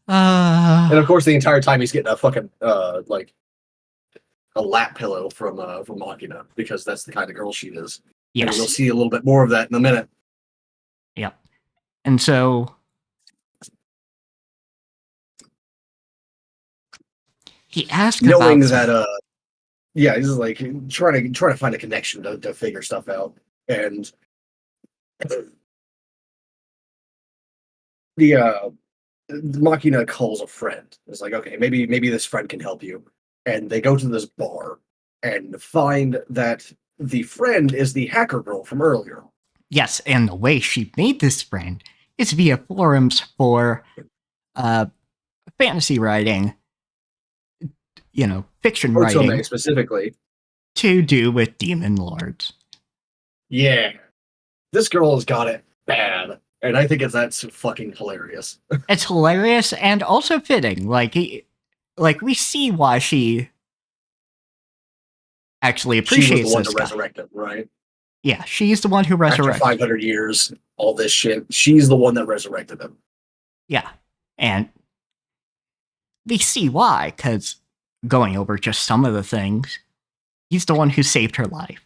And of course, the entire time he's getting a fucking like a lap pillow from Machina because that's the kind of girl she is. And we'll Yes. see a little bit more of that in a minute. Yep. And so he asked Knowing about that, yeah, he's like trying to find a connection to figure stuff out, and the Machina calls a friend. It's like, okay, maybe this friend can help you, and they go to this bar and find that the friend is the hacker girl from earlier. yes, and the way she made this friend is via forums for uh fantasy writing, fiction writing Otome specifically. to do with demon lords. Yeah, this girl has got it bad, and I think that's fucking hilarious. It's hilarious and also fitting. Like we see why she actually She was the appreciates one to this guy. resurrect him, right? Yeah, she's the one who After resurrected. 500 years, all this shit, she's the one that resurrected him. Yeah, and we see why, because going over just some of the things, he's the one who saved her life.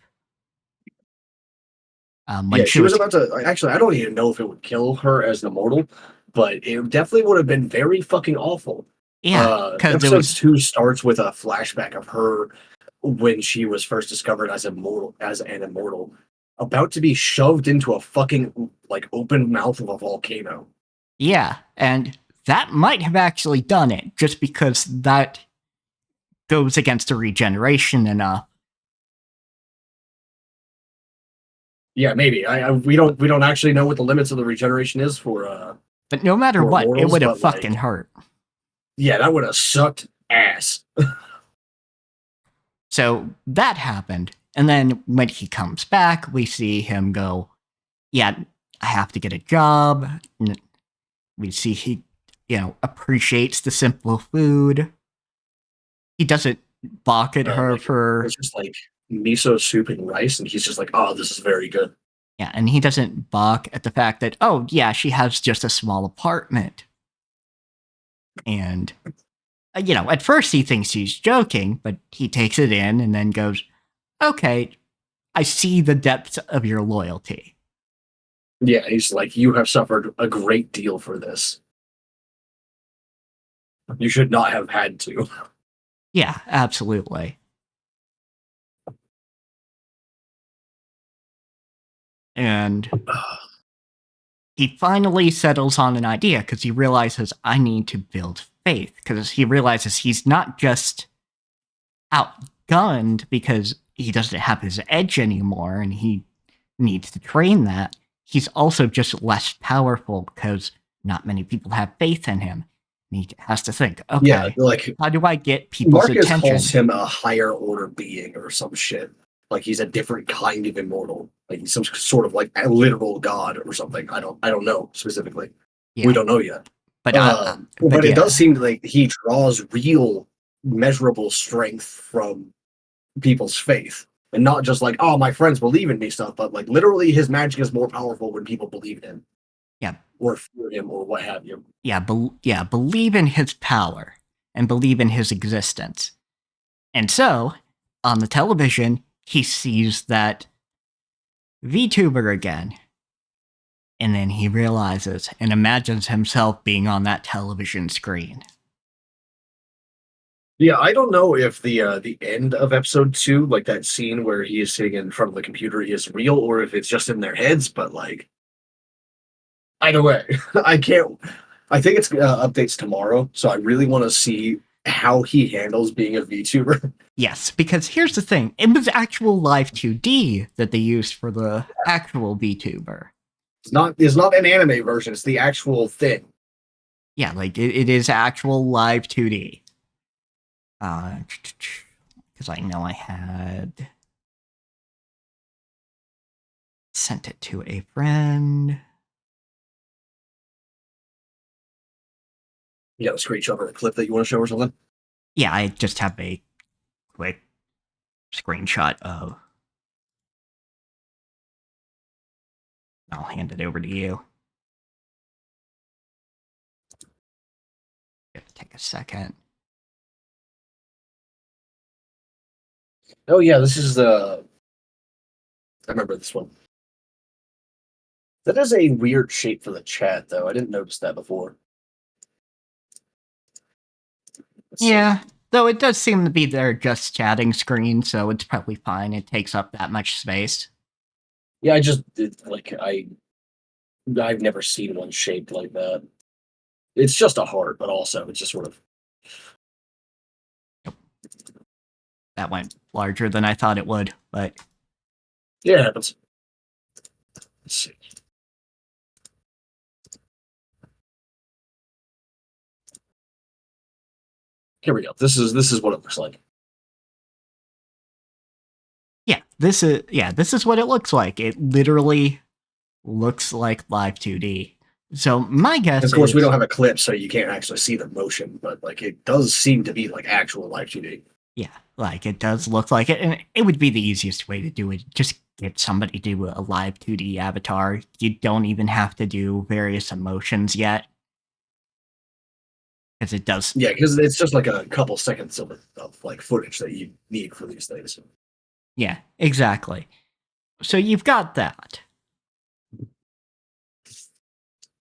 When Yeah, she was about to. Actually, I don't even know if it would kill her as an immortal, but it definitely would have been very fucking awful. yeah, because it Episode was 2 starts with a flashback of her when she was first discovered as an immortal, about to be shoved into a fucking like open mouth of a volcano. yeah, and that might have actually done it, just because that goes against the regeneration enough. Yeah, maybe. We don't actually know what the limits of the regeneration is But no matter for what, it immortals, would have but fucking like, hurt. yeah, that would have sucked ass. So that happened. And then when he comes back, we see him go, yeah, I have to get a job. And we see he, appreciates the simple food. He doesn't balk at her Like for, it's just like miso soup and rice, and he's just like, "Oh, this is very good." yeah, and he doesn't balk at the fact that, oh, yeah, she has just a small apartment. And, at first he thinks he's joking, but he takes it in and then goes, okay, I see the depth of your loyalty. Yeah, he's like, "You have suffered a great deal for this." You should not have had to. Yeah, absolutely. And he finally settles on an idea because he realizes I need to build faith. Because he realizes he's not just outgunned because he doesn't have his edge anymore and he needs to train that. He's also just less powerful because not many people have faith in him. And he has to think, Yeah, okay, like how do I get people's Marcus attention? calls him a higher order being or some shit. Like he's a different kind of immortal. Like he's some sort of like a literal god or something. I don't know specifically. Yeah, We don't know yet. but But it yeah, does seem like he draws real measurable strength from people's faith. And not just like, oh, my friends believe in me stuff, but like literally his magic is more powerful when people believe in him. Yeah. Or fear him or what have you. Yeah, believe in his power and believe in his existence. And so, on the television, he sees that VTuber again. And then he realizes and imagines himself being on that television screen. Yeah, I don't know if the end of episode 2, like that scene where he is sitting in front of the computer, is real or if it's just in their heads. But like, either way, I can't. I think it's updates tomorrow, so I really want to see how he handles being a VTuber. Yes, because here's the thing: it was actual live 2D that they used for the actual VTuber. It's not an anime version; it's the actual thing. Yeah, like it is actual live 2D. Because I know I had sent it to a friend. You got a screenshot or a clip that you want to show or something? Yeah, I just have a quick screenshot of. I'll hand it over to you. It'll take a second. Oh yeah, this is the. I remember this one. That is a weird shape for the chat, though. I didn't notice that before. Yeah, though it does seem to be their just chatting screen, so it's probably fine. It takes up that much space. Yeah, I've never seen one shaped like that. It's just a heart, but also it's just sort of. That went larger than I thought it would, but Yeah, it happens. Let's see. Here we go. This is what it looks like. yeah, this is what it looks like. It literally looks like live 2D. So my guess Of course, is, we don't have a clip, so you can't actually see the motion, but like it does seem to be like actual live 2D. yeah, like it does look like it, and it would be the easiest way to do it. Just get somebody to do a live 2D avatar. You don't even have to do various emotions yet. Because it does. Yeah, because it's just like a couple seconds of like footage that you need for these things. Yeah, exactly. So you've got that.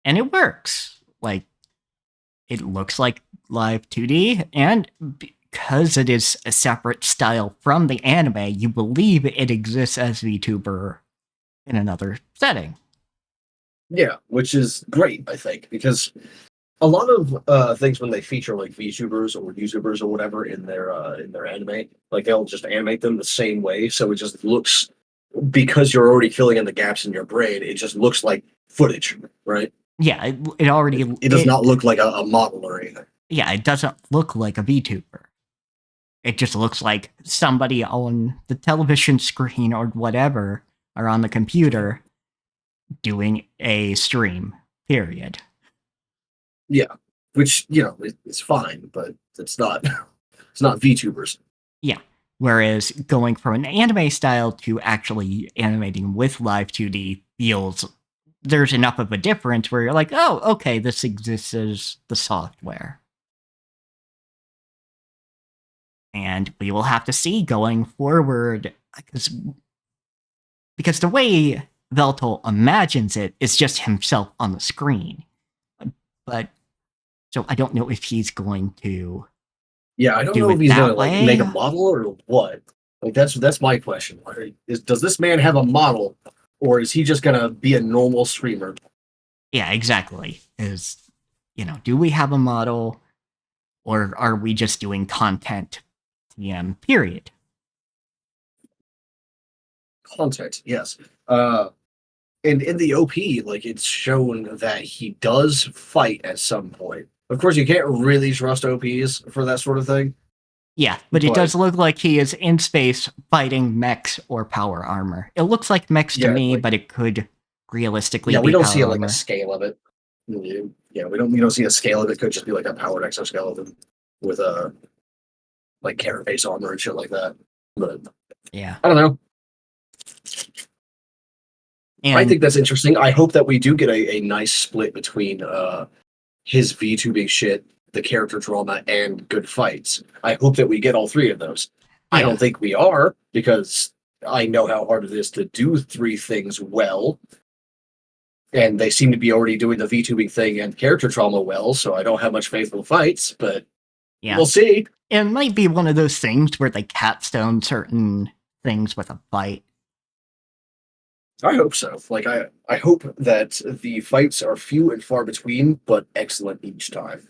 And it works. Like, it looks like live 2D, and because it is a separate style from the anime, you believe it exists as VTuber in another setting. Yeah, which is great, I think, because a lot of things when they feature like VTubers or YouTubers or whatever in their anime, like they'll just animate them the same way, so it just looks, because you're already filling in the gaps in your brain, it just looks like footage, right? Yeah, it already. It does not look like a model or anything. Yeah, it doesn't look like a VTuber. It just looks like somebody on the television screen or whatever, or on the computer, doing a stream, period. Yeah, which it's fine, but it's not VTubers. Yeah. Whereas going from an anime style to actually animating with live 2D feels there's enough of a difference where you're like, oh, okay, this exists as the software. And we will have to see going forward, because the way Veltal imagines it is just himself on the screen. But So I don't know if he's going to Yeah, I don't do know if it he's gonna that like way. make a model or what. Like that's my question. Does this man have a model, or is he just gonna be a normal streamer? Yeah, exactly. Do we have a model or are we just doing content TM period? Content, yes. And in the OP, like it's shown that he does fight at some point. Of course, you can't really trust OPs for that sort of thing. Yeah, but it But does look like he is in space fighting mechs or power armor. It looks like mechs to yeah, me, like but it could realistically yeah, we be don't see power like a armor. scale of it. Yeah, we don't see a scale of it. It could just be like a powered exoskeleton with a like carapace armor and shit like that. But Yeah. I don't know. I And think that's interesting. I hope that we do get a nice split between his VTubing shit, the character drama, and good fights. I hope that we get all three of those. I yeah. don't think we are, because I know how hard it is to do three things well. And they seem to be already doing the VTubing thing and character trauma well, so I don't have much faith in the fights, but Yeah. we'll see. It might be one of those things where they capstone certain things with a fight. I hope so. Like I hope that the fights are few and far between, but excellent each time.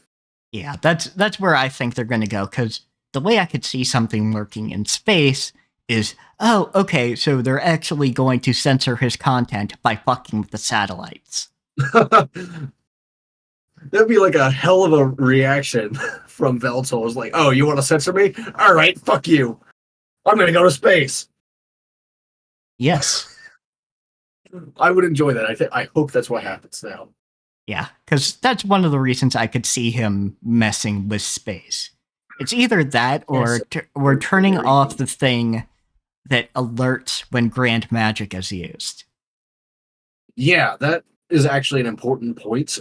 Yeah, that's where I think they're going to go, because the way I could see something working in space is, oh, okay, so they're actually going to censor his content by fucking with the satellites. That'd be like a hell of a reaction from Veltol. It's like, oh, you want to censor me? All right, fuck you. I'm gonna go to space. Yes. I would enjoy that. I hope that's what happens now. Yeah, because that's one of the reasons I could see him messing with space. It's either that or Yes, we're turning very off neat. the thing that alerts when grand magic is used. Yeah, that is actually an important point.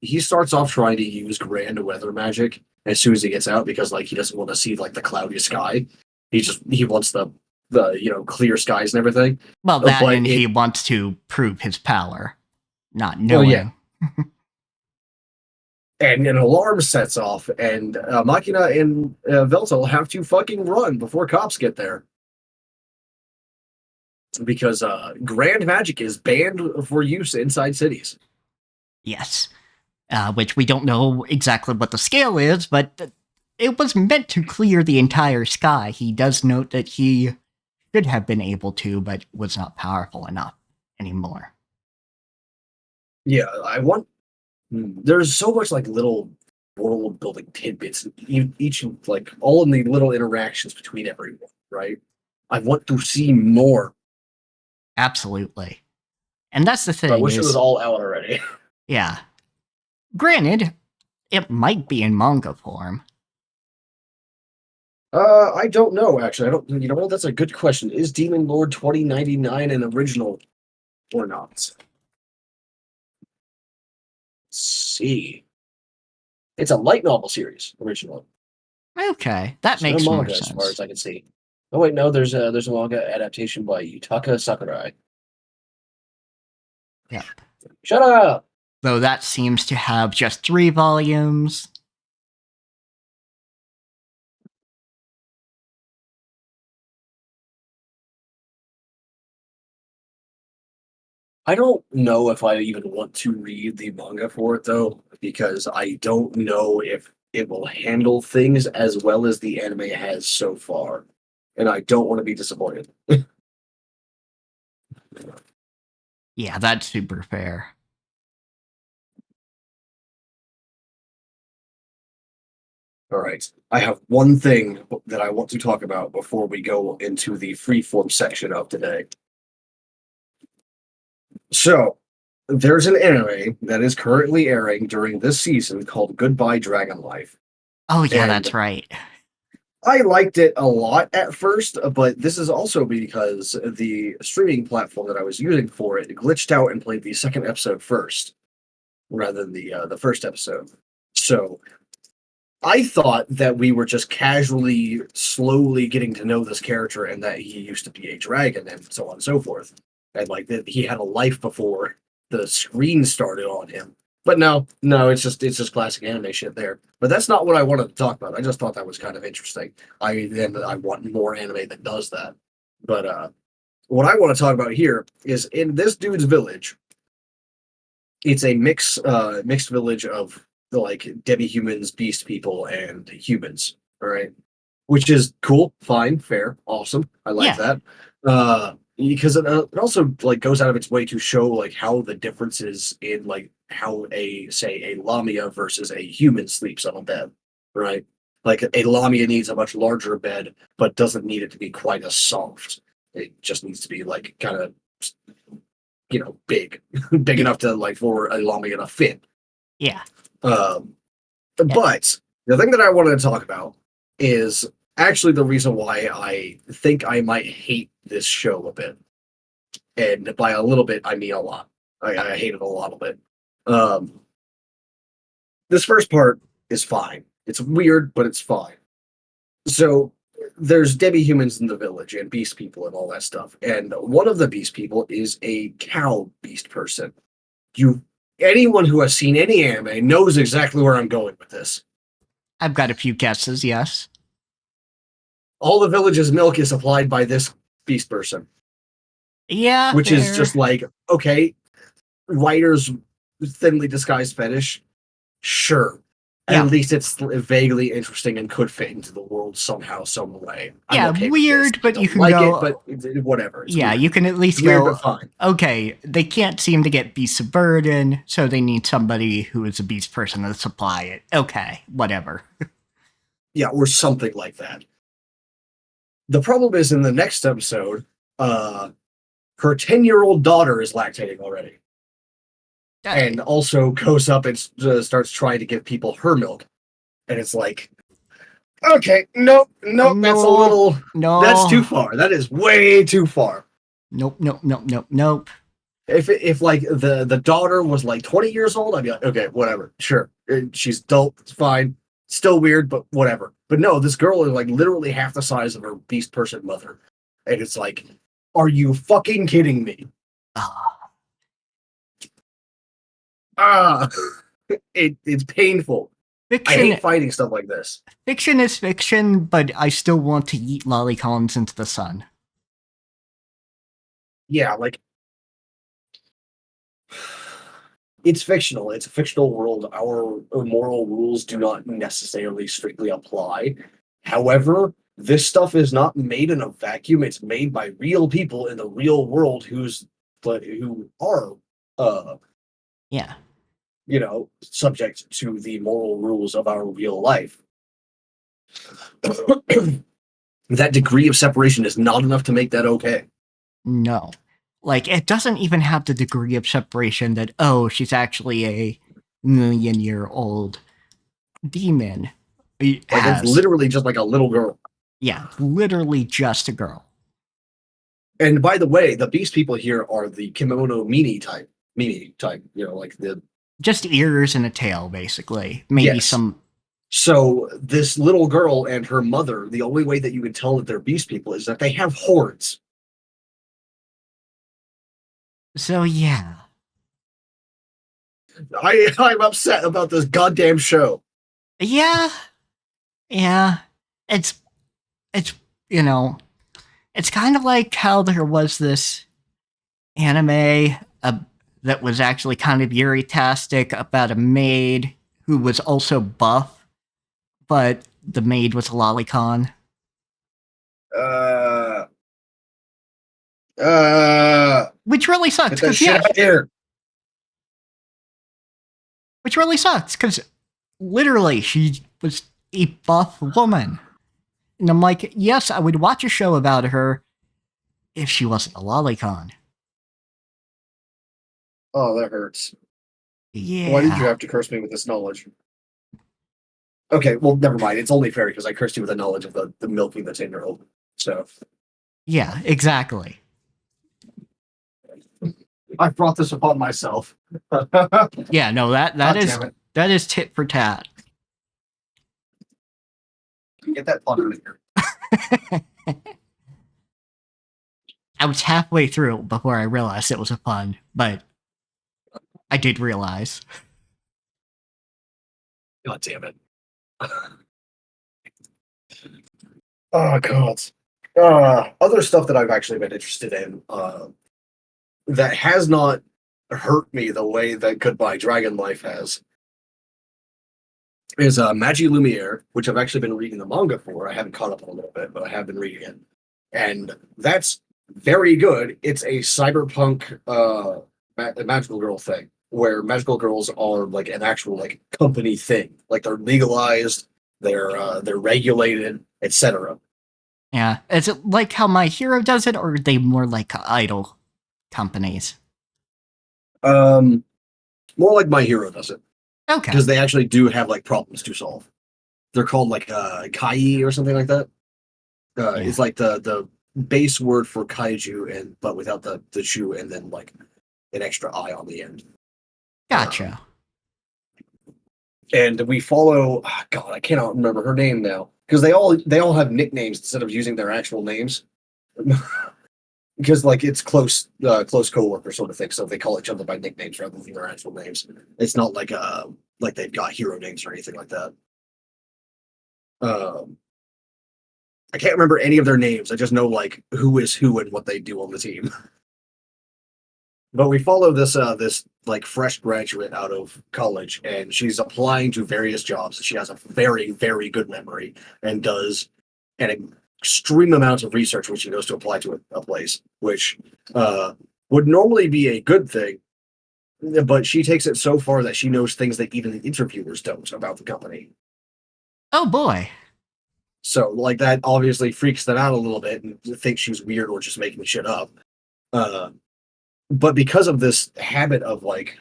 He starts off trying to use grand weather magic as soon as he gets out because like he doesn't want to see like the cloudy sky. He wants the clear skies and everything. Well, that But and he wants to prove his power, not oh knowing. yeah, and an alarm sets off, and Machina and Veltal have to fucking run before cops get there because grand magic is banned for use inside cities. Yes. Which we don't know exactly what the scale is, but it was meant to clear the entire sky. He does note that he should have been able to, but was not powerful enough anymore. Yeah, I want. There's so much like little world building tidbits, each like all in the little interactions between everyone. Right. I want to see more. Absolutely. And that's the I thing wish it was is, all out already. yeah. Granted, it might be in manga form. I don't know actually. I don't. You know what? That's a good question. Is Demon Lord 2099 an original or not? Let's see. It's a light novel series originally. Okay, that It's no makes more manga as far sense. as I can see. Oh wait, no. There's a manga adaptation by Yutaka Sakurai. Yeah. Shut up. Though that seems to have just 3 volumes. I don't know if I even want to read the manga for it though, because I don't know if it will handle things as well as the anime has so far, and I don't want to be disappointed. Yeah, that's super fair. All right, I have one thing that I want to talk about before we go into the freeform section of today. So, there's an anime that is currently airing during this season called Goodbye Dragon Life. Oh, yeah, And that's right. I liked it a lot at first, but this is also because the streaming platform that I was using for it glitched out and played the second episode first, rather than the first episode. So I thought that we were just casually, slowly getting to know this character, and that he used to be a dragon, and so on and so forth, and like that he had a life before the screen started on him. But no, it's just classic anime shit there. But that's not what I wanted to talk about. I just thought that was kind of interesting. I want more anime that does that. But what I want to talk about here is in this dude's village. It's a mixed village of the like demi-humans, beast people, and humans. All right, which is cool, fine, fair, awesome. I like Yeah. that. Because it also like goes out of its way to show like how the differences in like how a lamia versus a human sleeps on a bed, right? Like a lamia needs a much larger bed, but doesn't need it to be quite as soft. It just needs to be like kind of big, big enough to like for a lamia to fit. Yeah. Um, Yeah. but the thing that I wanted to talk about is actually the reason why I think I might hate this show a bit. And by a little bit, I mean a lot. I hate it a lot of it. Um, this first part is fine. It's weird, but it's fine. So there's demi-humans in the village and beast people and all that stuff. And one of the beast people is a cow beast person. You Anyone who has seen any anime knows exactly where I'm going with this. I've got a few guesses, yes. All the village's milk is supplied by this beast person, Yeah, which is fair. just like, okay, writer's thinly disguised fetish. Sure. Yeah. At least it's vaguely interesting and could fit into the world somehow, some way. Yeah, okay weird, but you can like go. it, but whatever. It's yeah, weird. you can at least It's weird, go. but fine. Okay, they can't seem to get beasts of burden, so they need somebody who is a beast person to supply it. Okay, whatever. Yeah, or something like that. The problem is in the next episode, her 10-year-old daughter is lactating already. And also goes up and starts trying to give people her milk. And it's like, okay, nope, that's a little, that's too far. That is way too far. Nope. If like the daughter was like 20 years old, I'd be like, okay, whatever, sure. She's adult, it's fine. Still weird, but whatever. But no, this girl is like literally half the size of her beast person mother. And it's like, are you fucking kidding me? It's painful. Fiction, I hate fighting stuff like this. Fiction is fiction, but I still want to eat lollicons into the sun. Yeah, like it's fictional. It's a fictional world. Our moral rules do not necessarily strictly apply. However, this stuff is not made in a vacuum. It's made by real people in the real world who are Yeah. Subject to the moral rules of our real life. That degree of separation is not enough to make that okay. No. Like, it doesn't even have the degree of separation that, oh, she's actually a million-year-old demon. It's literally just like a little girl. Yeah, literally just a girl. And by the way, the beast people here are the kimono Mimi type, like the just ears and a tail, basically. Maybe yes. some. So this little girl and her mother, the only way that you can tell that they're beast people is that they have horns. So yeah, I'm upset about this goddamn show. Yeah, it's it's kind of like how there was this anime that was actually kind of Yuri-tastic about a maid who was also buff, but the maid was a lolicon. Which really sucks. Get that shit out here. Which really sucks, because literally she was a buff woman. And I'm like, yes, I would watch a show about her if she wasn't a lolicon. Oh, that hurts. Yeah. Why did you have to curse me with this knowledge? Okay, well, never mind. It's only fair because I cursed you with the knowledge of the milking the 10-year-old. So. Yeah, exactly. I brought this upon myself. Yeah, no, that is tit for tat. Get that pun out of here. I was halfway through before I realized it was a pun, but I did realize. God damn it. Oh god. Other stuff that I've actually been interested in that has not hurt me the way that Goodbye Dragon Life has is Magi Lumiere, which I've actually been reading the manga for. I haven't caught up on a little bit, but I have been reading it. And that's very good. It's a cyberpunk magical girl thing where magical girls are like an actual like company thing. Like they're legalized, they're regulated, etc. Yeah. Is it like how My Hero does it, or are they more like idol companies? More like My Hero does it Okay. because they actually do have like problems to solve. They're called like kai or something like that. Yeah. It's like the base word for kaiju, and but without the shu, and then like an extra I on the end. Gotcha. And we follow. Oh, God, I cannot remember her name now because they all have nicknames instead of using their actual names. Because like it's close coworker sort of thing, so they call each other by nicknames rather than their actual names. It's not like they've got hero names or anything like that. Um, I can't remember any of their names. I just know like who is who and what they do on the team. But we follow this like fresh graduate out of college, and she's applying to various jobs. She has a very very good memory and does an extreme amount of research when she goes to apply to a place, which would normally be a good thing. But she takes it so far that she knows things that even the interviewers don't about the company. Oh boy. So like that obviously freaks them out a little bit and thinks she's weird or just making shit up. Uh, but because of this habit of like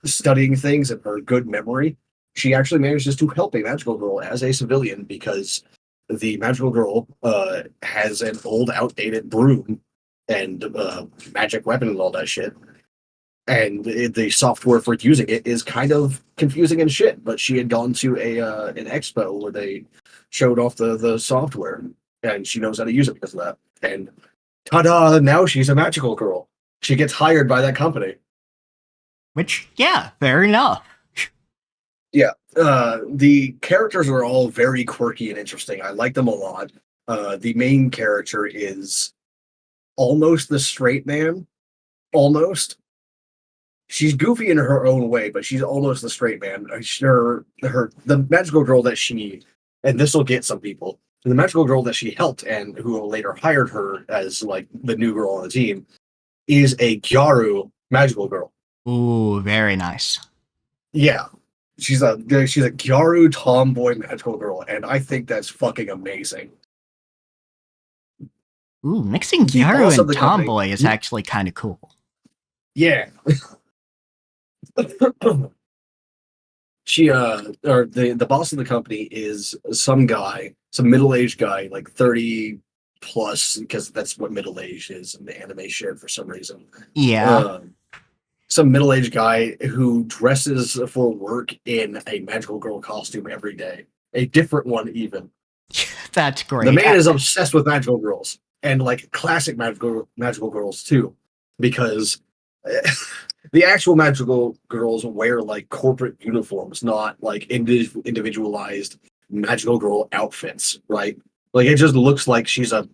studying things and her good memory, she actually manages to help a magical girl as a civilian because the magical girl has an old, outdated broom and magic weapon and all that shit. And the software for using it is kind of confusing and shit. But she had gone to an expo where they showed off the software, and she knows how to use it because of that. And ta-da! Now she's a magical girl. She gets hired by that company. Which, yeah, fair enough. Yeah, the characters are all very quirky and interesting. I like them a lot. The main character is almost the straight man. Almost. She's goofy in her own way, but she's almost the straight man. The magical girl that she, and this will get some people, the magical girl that she helped and who later hired her as like the new girl on the team is a Gyaru magical girl. Ooh, very nice. Yeah, she's a Gyaru tomboy magical girl, and I think that's fucking amazing. Ooh, mixing The Gyaru boss of and the company, Tomboy is actually kind of cool. yeah. She or the boss of the company is some guy, some middle-aged guy, like 30 plus, because that's what middle age is in the anime shit for some reason. Yeah, Um, some middle-aged guy who dresses for work in a magical girl costume every day, a different one even. that's The great. man is obsessed with magical girls and like classic magical girls too, because the actual magical girls wear like corporate uniforms, not like individualized magical girl outfits, right? Like it just looks like she's an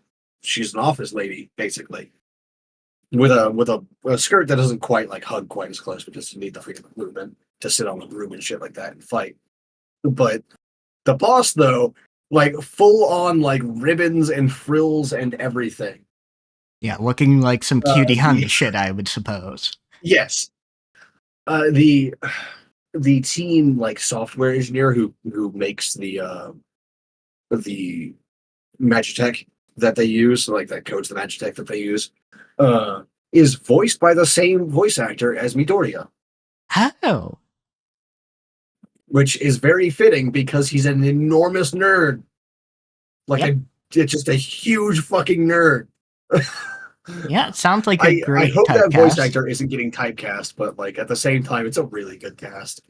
office lady basically with a skirt that doesn't quite like hug quite as close because you need the freedom of movement to sit on the broom and shit like that and fight. But the boss though, like full on like ribbons and frills and everything. Yeah, looking like some cutie honey The shit, I would suppose. yes, the team like software engineer who makes the Magitech that they use, like that codes the Magitech that they use, uh, is voiced by the same voice actor as Midoriya, Oh, which is very fitting because he's an enormous nerd, like yep. it's just a huge fucking nerd. Yeah, it sounds like a I great hope that voice typecast. actor isn't getting typecast, but like at the same time, it's a really good cast.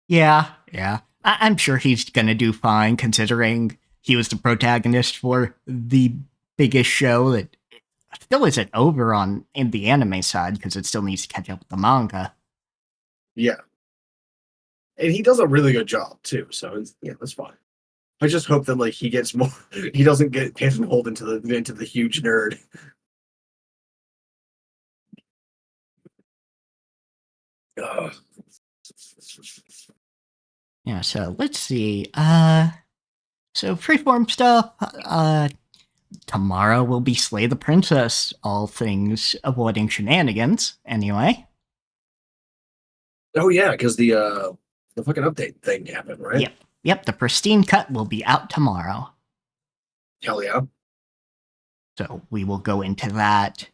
Yeah, yeah. I'm sure he's gonna do fine considering he was the protagonist for the biggest show that still isn't over on in the anime side because it still needs to catch up with the manga. Yeah. And he does a really good job too. So that's fine. I just hope that like he gets more. He doesn't get pigeonholed into the huge nerd. Ugh. Yeah, so let's see. So freeform stuff. Tomorrow will be Slay the Princess. All things avoiding shenanigans. Anyway. Oh yeah, because the fucking update thing happened, right? Yep. The pristine cut will be out tomorrow. Hell yeah. So we will go into that.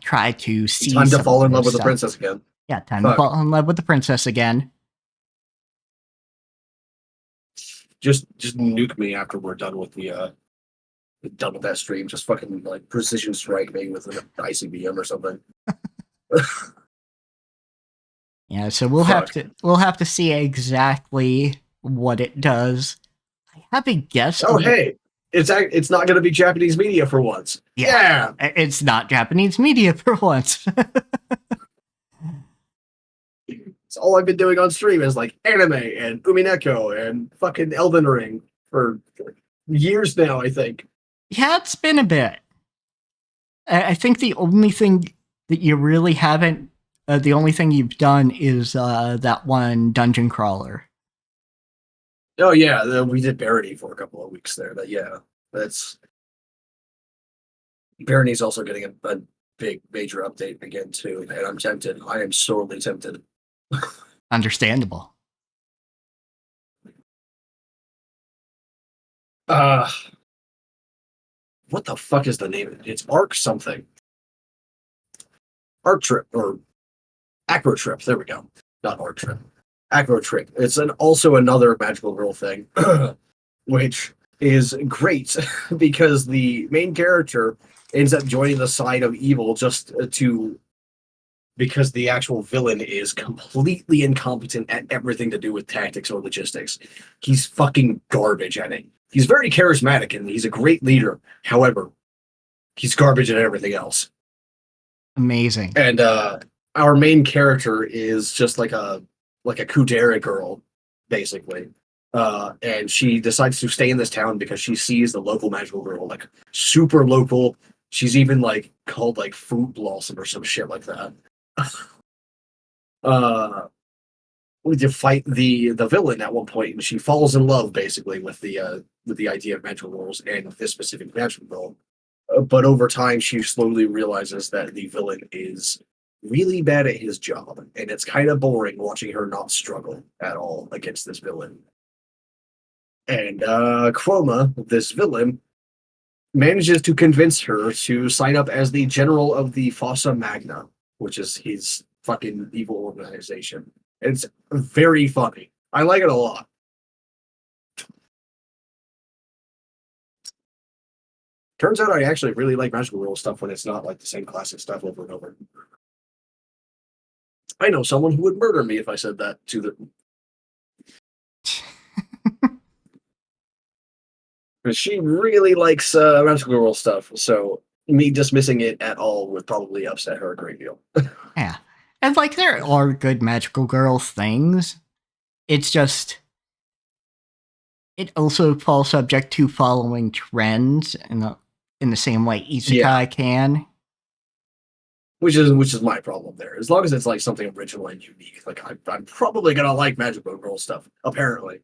Try to see. Time to some fall in other love with the stuff. princess again. Yeah, time to fall in love with the princess again. Just nuke me after we're done with that stream. Just fucking like precision strike me with an ICBM or something. Yeah, so we'll have to see exactly what it does. I have a guess. Oh hey, it's not going to be Japanese media for once. Yeah, it's not Japanese media for once. It's all I've been doing on stream is like anime and Umineko and fucking Elden Ring for years now, I think. Yeah, it's been a bit. I think the only thing that you really haven't, the only thing you've done is that one dungeon crawler. Oh yeah, we did Barony for a couple of weeks there. That's Barony's also getting a big major update again too, and I'm tempted. I am sorely tempted. Understandable. What the fuck is the name of it? It's Arc something. Arc Trip or Acro Trip. There we go. Not Arc Trip. Acro Trip. It's also another magical girl thing, which is great because the main character ends up joining the side of evil just because the actual villain is completely incompetent at everything to do with tactics or logistics. He's fucking garbage at it. He's very charismatic and he's a great leader. However, he's garbage at everything else. Amazing. And our main character is just like a kudera girl, basically. And she decides to stay in this town because she sees the local magical girl, like super local. She's even like called like Fruit Blossom or some shit like that. To fight the villain at one point, and she falls in love basically with the idea of magical girls and this specific magical girl. But over time, she slowly realizes that the villain is really bad at his job, and it's kind of boring watching her not struggle at all against this villain. And Chroma, this villain, manages to convince her to sign up as the general of the Fossa Magna, which is his fucking evil organization. It's very funny. I like it a lot. Turns out I actually really like magical girl stuff when it's not like the same classic stuff over and over. I know someone who would murder me if I said that to them. She really likes magical girl stuff, so me dismissing it at all would probably upset her a great deal. Yeah. And like there are good magical girl things. It's just it also falls subject to following trends in the same way isekai can. Which is my problem there. As long as it's like something original and unique, like I'm probably gonna like magical girl stuff. Apparently,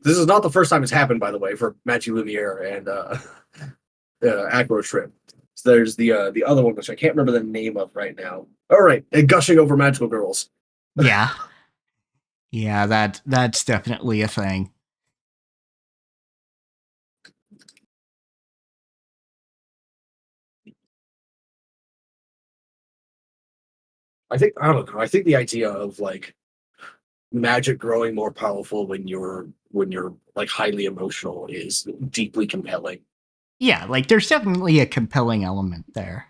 this is not the first time it's happened, by the way, for Magi Lumiere and Acro Trip. So there's the other one, which I can't remember the name of right now. All right, gushing over magical girls. Yeah, yeah, that's definitely a thing. I don't know. I think the idea of like magic growing more powerful when you're like highly emotional is deeply compelling. Yeah, like there's definitely a compelling element there.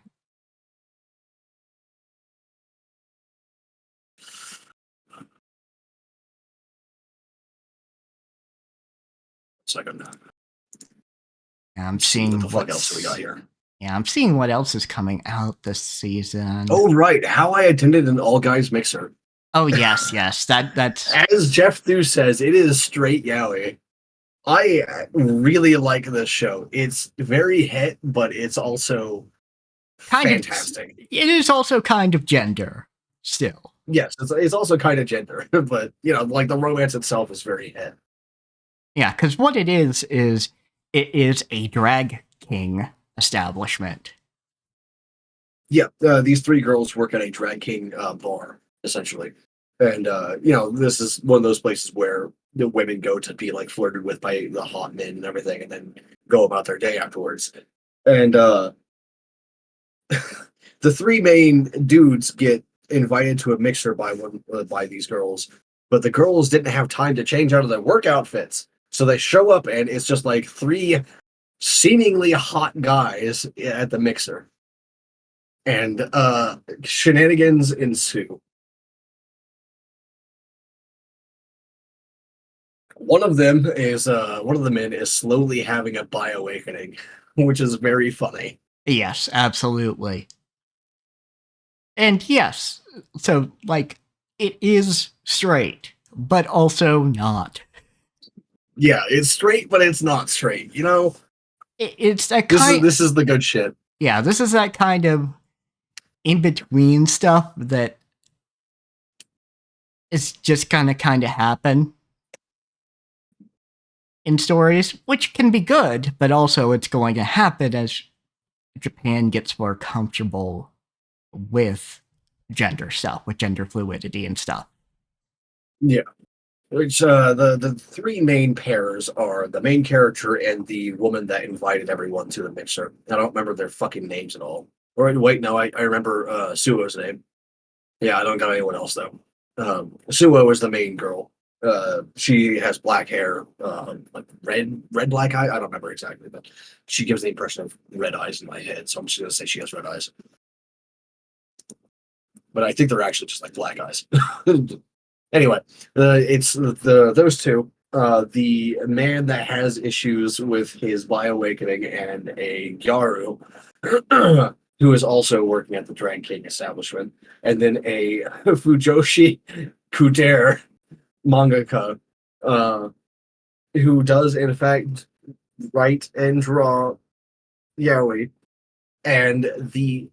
Second. Yeah, I'm seeing what the fuck else we got here. Yeah, I'm seeing what else is coming out this season. Oh right, How I Attended an All Guys Mixer. Oh yes, yes. That's As Jeff Thew says, it is straight yaoi. I really like this show. It's very hit, but it's also kind of. fantastic. It is also kind of gender still. Yes, it's also kind of gender, but like the romance itself is very hit. Yeah, because what it is it is a drag king establishment. Yeah, these three girls work at a drag king bar essentially, and this is one of those places where the women go to be like flirted with by the hot men and everything, and then go about their day afterwards. And the three main dudes get invited to a mixer by these girls, but the girls didn't have time to change out of their work outfits, so they show up and it's just like three seemingly hot guys at the mixer, and shenanigans ensue. One of the men is slowly having a bioawakening, which is very funny. Yes, absolutely. And yes, so like it is straight, but also not. Yeah, it's straight, but it's not straight. It's that This kind. this is the good shit. Yeah, this is that kind of in between stuff that is just gonna kind of happen in stories, which can be good, but also it's going to happen as Japan gets more comfortable with gender stuff, with gender fluidity and stuff. Yeah. Which the three main pairs are the main character and the woman that invited everyone to the mixer. I don't remember their fucking names at all. Or wait, no, I remember Suo's name. Yeah, I don't got anyone else though. Suo is the main girl. She has black hair, like red black eye. I don't remember exactly, but she gives the impression of red eyes in my head. So I'm just gonna say she has red eyes. But I think they're actually just like black eyes. Anyway, it's those two. The man that has issues with his bioawakening, and a Gyaru who is also working at the Drag King establishment, and then a Fujoshi Kudere mangaka who does in fact write and draw yaoi, and the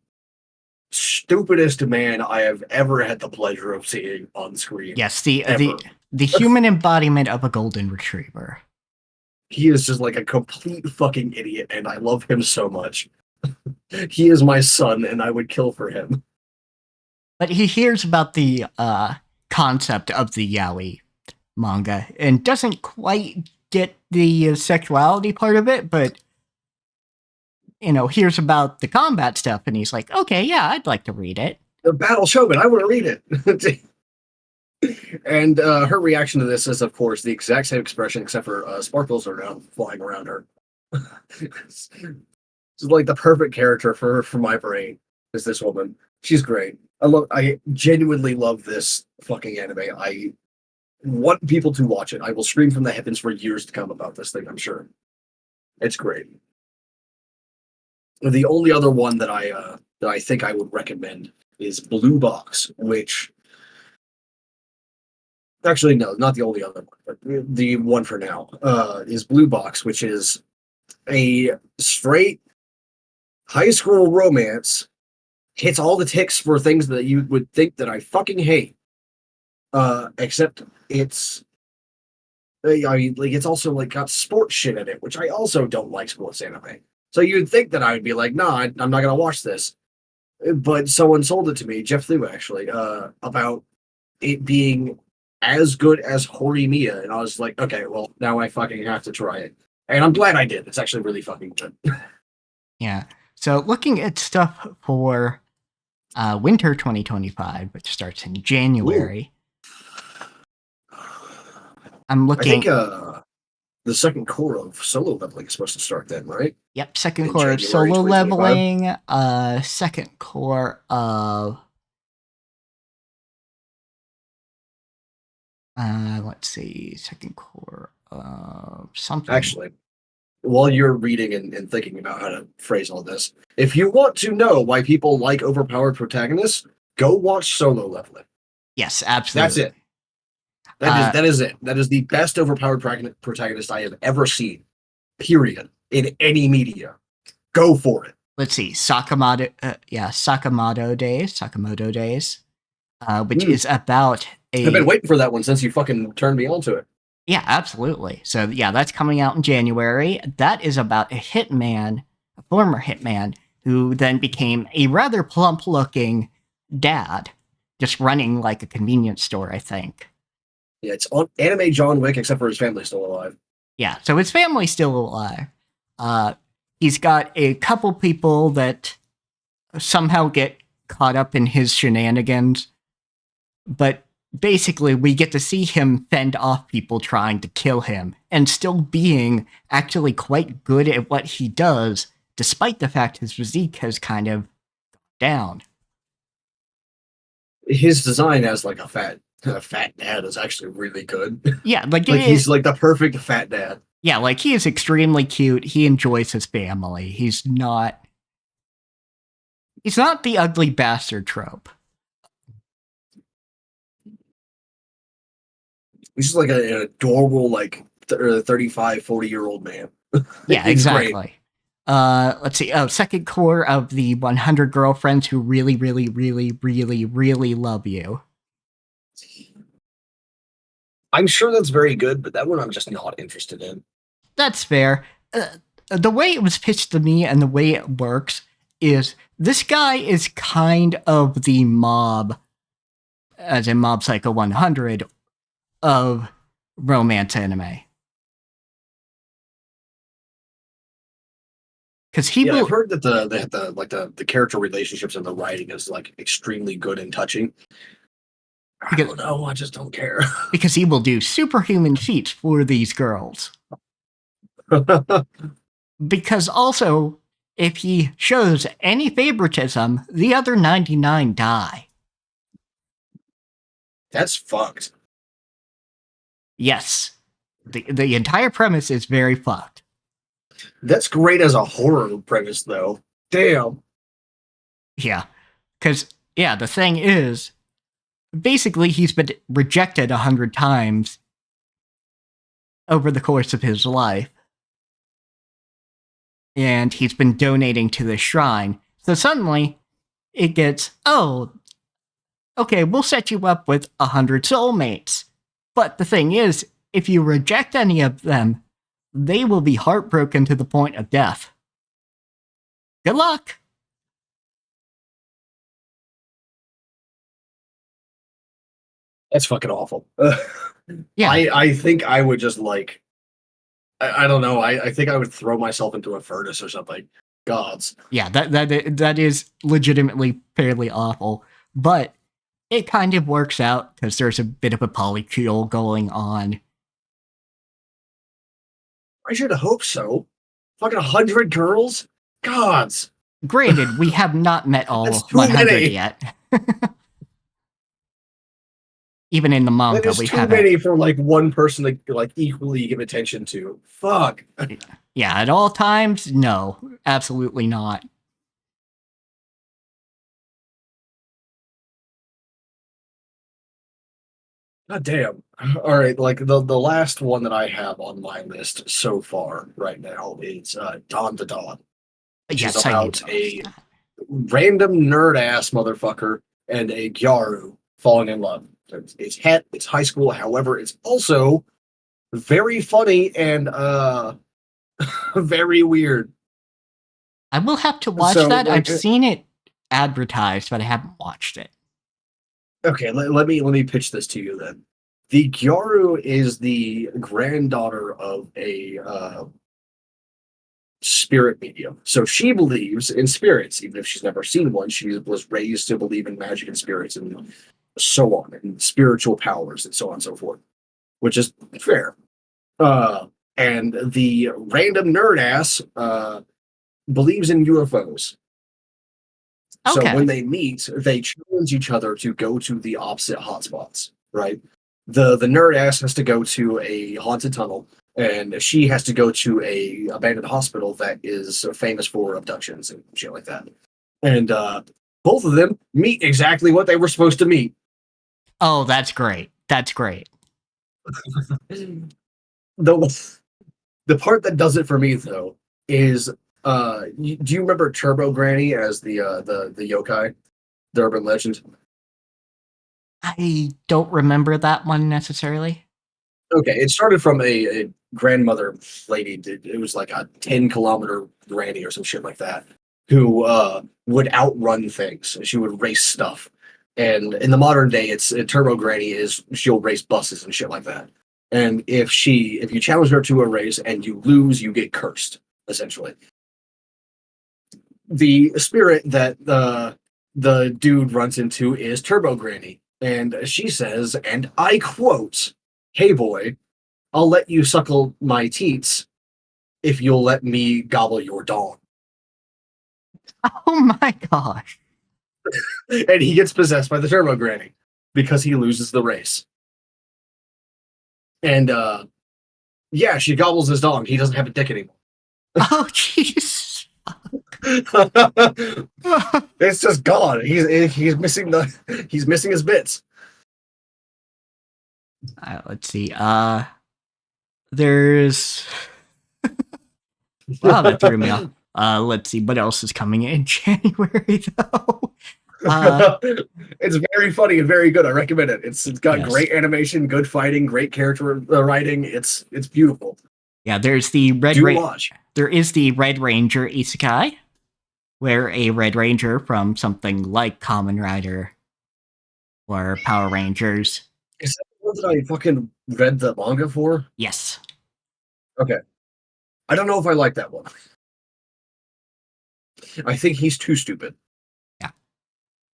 stupidest man I have ever had the pleasure of seeing on screen. Yes, ever. the human embodiment of a golden retriever. He is just like a complete fucking idiot, and I love him so much. He is my son, and I would kill for him. But he hears about the concept of the yaoi manga and doesn't quite get the sexuality part of it, but hears about the combat stuff, and he's like, okay, yeah, I'd like to read it. The Battle Shogun, I want to read it. And her reaction to this is, of course, the exact same expression, except for sparkles are now flying around her. It's like the perfect character for my brain is this woman. She's great. I genuinely love this fucking anime. I want people to watch it. I will scream from the heavens for years to come about this thing, I'm sure. It's great. The only other one that I think I would recommend is Blue Box, which actually no, not the only other one, but the one for now is Blue Box, which is a straight high school romance. Hits all the ticks for things that you would think that I fucking hate. Except it's it's also like got sports shit in it, which I also don't like sports anime. So you'd think that I would be like, nah, I'm not gonna watch this. But someone sold it to me, Jeff Thew actually, about it being as good as Horimiya, and I was like, okay, well now I fucking have to try it, and I'm glad I did. It's actually really fucking good. Yeah. So looking at stuff for winter 2025, which starts in January. Ooh. I'm looking. I think the second core of solo leveling is supposed to start then, right? Yep, second In core of January solo 2025? leveling. Second core of let's see, second core of something. Actually, while you're reading and thinking about how to phrase all this, if you want to know why people like overpowered protagonists, go watch solo leveling. Yes, absolutely. That's it. That is it. That is the best overpowered protagonist I have ever seen. Period. In any media. Go for it. Let's see, Sakamoto Days, which is about I've been waiting for that one since you fucking turned me onto it. Yeah, absolutely. So yeah, that's coming out in January. That is about a hitman, a former hitman, who then became a rather plump-looking dad, just running like a convenience store, I think. Yeah, it's on anime John Wick, except for his family's still alive. Yeah, so his family's still alive. He's got a couple people that somehow get caught up in his shenanigans, but basically we get to see him fend off people trying to kill him and still being actually quite good at what he does, despite the fact his physique has kind of gone down. His design as like a fat dad is actually really good. Yeah, like he's like the perfect fat dad. Yeah, like he is extremely cute. He enjoys his family. He's not the ugly bastard trope. He's just like an adorable, like 35, 40-year-old man. Yeah, exactly. Let's see. Oh, second core of the 100 girlfriends who really, really, really, really, really love you. I'm sure that's very good, but that one I'm just not interested in. That's fair. The way it was pitched to me and the way it works is this guy is kind of the mob, as in Mob Psycho 100, of romance anime. Because I've heard that the character relationships and the writing is like extremely good and touching. I don't know. I just don't care. Because he will do superhuman feats for these girls. Because also, if he shows any favoritism, the other 99 die. That's fucked. Yes. The entire premise is very fucked. That's great as a horror premise, though. Damn. Yeah. Because, yeah, the thing is, basically he's been rejected 100 times over the course of his life. And he's been donating to the shrine. So suddenly, it gets, oh, okay, we'll set you up with 100 soulmates. But the thing is, if you reject any of them, they will be heartbroken to the point of death. Good luck! That's fucking awful. Yeah. I think I would just like... I don't know. I think I would throw myself into a furnace or something. Gods. Yeah, that is legitimately fairly awful. But it kind of works out because there's a bit of a polycule going on. I should hope so. Fucking 100 girls? Gods. Granted, we have not met all That's too 100 many. yet. Even in the manga, That is we too haven't. many for like one person to like equally give attention to. Fuck. Yeah, at all times, no, absolutely not. God damn. All right, like the last one that I have on my list so far right now is Dawn to Dawn. Which is about a random nerd ass motherfucker and a gyaru falling in love. It's high school, however, it's also very funny and very weird. I will have to watch that. I've seen it advertised, but I haven't watched it. Okay, let me pitch this to you then. The gyaru is the granddaughter of a spirit medium. So she believes in spirits, even if she's never seen one. She was raised to believe in magic and spirits and so on, and spiritual powers and so on and so forth, which is fair. And the random nerd ass believes in UFOs. Okay. So when they meet, they challenge each other to go to the opposite hotspots, right? The nerd ass has to go to a haunted tunnel, and she has to go to a abandoned hospital that is famous for abductions and shit like that. And both of them meet exactly what they were supposed to meet. Oh, that's great. That's great. The the part that does it for me though is do you remember Turbo Granny as the yokai, the urban legend? I don't remember that one necessarily. Okay, it started from a grandmother lady. It was like a 10-kilometer granny or some shit like that, who would outrun things. She would race stuff. And in the modern day, it's Turbo Granny is she'll race buses and shit like that. And if you challenge her to a race and you lose, you get cursed, essentially. The spirit that the dude runs into is Turbo Granny. And she says, and I quote, "Hey boy, I'll let you suckle my teats if you'll let me gobble your dong." Oh my gosh. And he gets possessed by the Turbo Granny because he loses the race. And yeah, she gobbles his dong. He doesn't have a dick anymore. Oh jeez. It's just gone. He's missing he's missing his bits. Let's see. There's wow, that threw me off. Let's see what else is coming in January though. It's very funny and very good. I recommend it. It's got Yes. great animation, good fighting, great character writing. It's beautiful. Yeah, there's the Watch. There is the Red Ranger Isekai, where a Red Ranger from something like Kamen Rider or Power Rangers. Is that the one that I fucking read the manga for? Yes. Okay. I don't know if I like that one. I think he's too stupid. Yeah.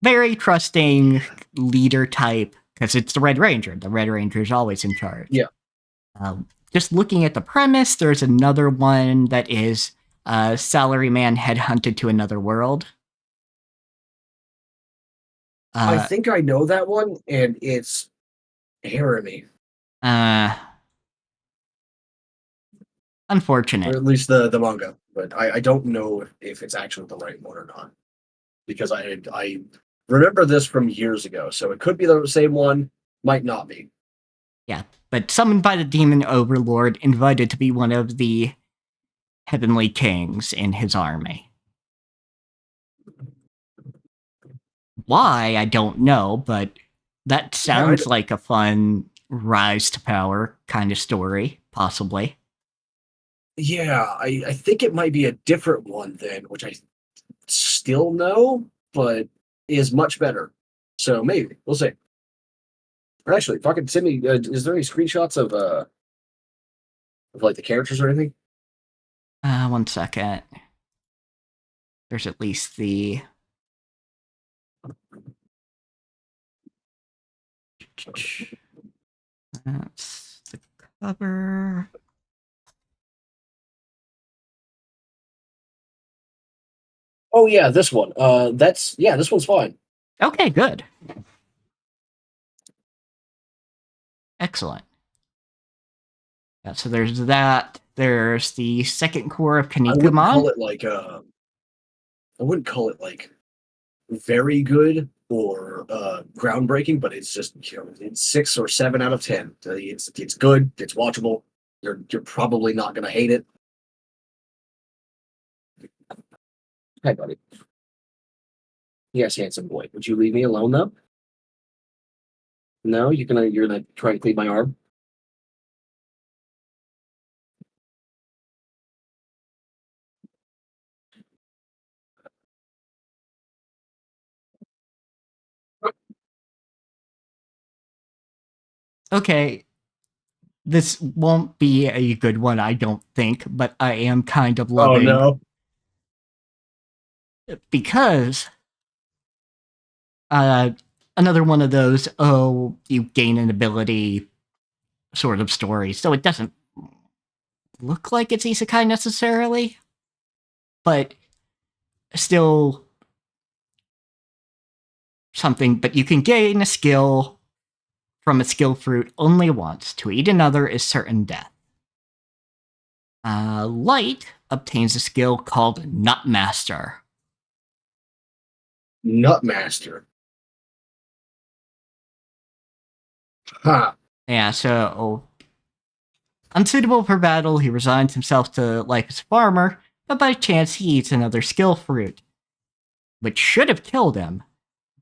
Very trusting leader type, because it's the Red Ranger. The Red Ranger is always in charge. Yeah. Just looking at the premise, there's another one that is salaryman headhunted to another world. I think I know that one, and it's harem-y. Unfortunate. Or at least the manga. But I don't know if it's actually the right one or not. Because I remember this from years ago, so it could be the same one, might not be. Yeah, but summoned by the demon overlord, invited to be one of the heavenly kings in his army. Why, I don't know, but that sounds like a fun rise to power kind of story, possibly. Yeah, I think it might be a different one then, which I still know, but is much better. So maybe we'll see. Or actually, fucking send me. Is there any screenshots of like the characters or anything? 1 second. There's at least the. That's the cover. Oh yeah, this one. This one's fine. Okay, good. Excellent. Yeah, so there's that. There's the second core of I wouldn't Kinnikuman. call it like I wouldn't call it like very good or groundbreaking, but it's just it's 6 or 7 out of 10. It's good. It's watchable. You're probably not gonna hate it. Hi, buddy. Yes, handsome boy. Would you leave me alone though? No, you're gonna try and clean my arm. Okay, this won't be a good one, I don't think, but I am kind of Oh loving no. because uh, another one of those you gain an ability sort of stories. So it doesn't look like it's isekai necessarily, but still something. But you can gain a skill from a skill fruit only once. To eat another is certain death. Light obtains a skill called Nutmaster. Nutmaster. Ha! Yeah, so unsuitable for battle, he resigns himself to life as a farmer, but by chance he eats another skill fruit, which should have killed him,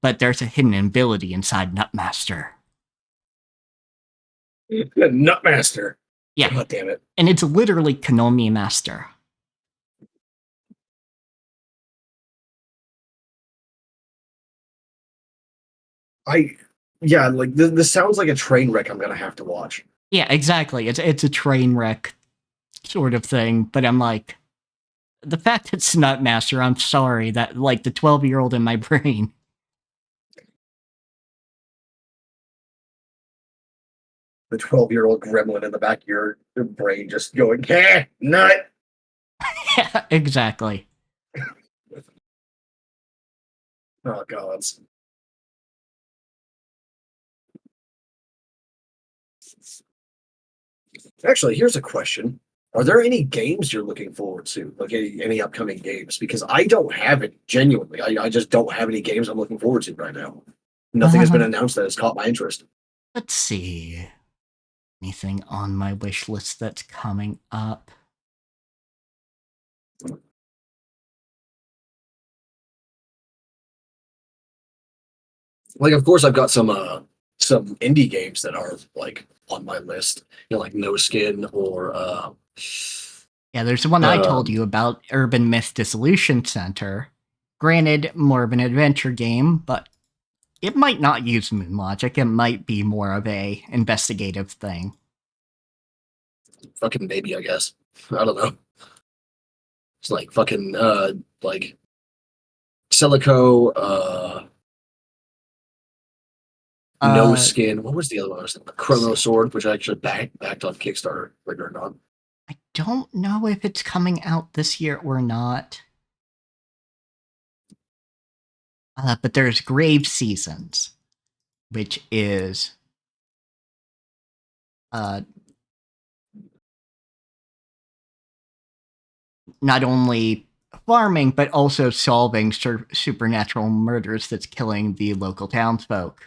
but there's a hidden ability inside Nutmaster. Nutmaster. Yeah, God damn it. and it's literally Konomi Master. I yeah, like this sounds like a train wreck I'm gonna have to watch. Yeah, exactly. It's a train wreck sort of thing, but I'm like, the fact it's Nutmaster, I'm sorry that like the 12-year-old in my brain. The 12-year-old gremlin in the back of your brain just going, "Heh, nut." Yeah, exactly. Oh god. Actually, here's a question. Are there any games you're looking forward to? Like any upcoming games? Because I don't have it, genuinely. I just don't have any games I'm looking forward to right now. Nothing has been Uh, announced that has caught my interest. let's see. Anything on my wish list that's coming up? Like, of course, I've got some indie games that are like on my list. You know, like No Skin or Yeah, there's the one I told um you about, Urban Myth Dissolution Center. Granted, more of an adventure game, but it might not use moon logic. It might be more of a investigative thing. fucking maybe, I guess. I don't know. It's like fucking like Silico, No Uh, Skin. What was the other one? I was thinking Chrono Sword, which I actually backed on Kickstarter later on. I don't know if it's coming out this year or not. But there's Grave Seasons, which is uh, not only farming, but also solving supernatural murders that's killing the local townsfolk.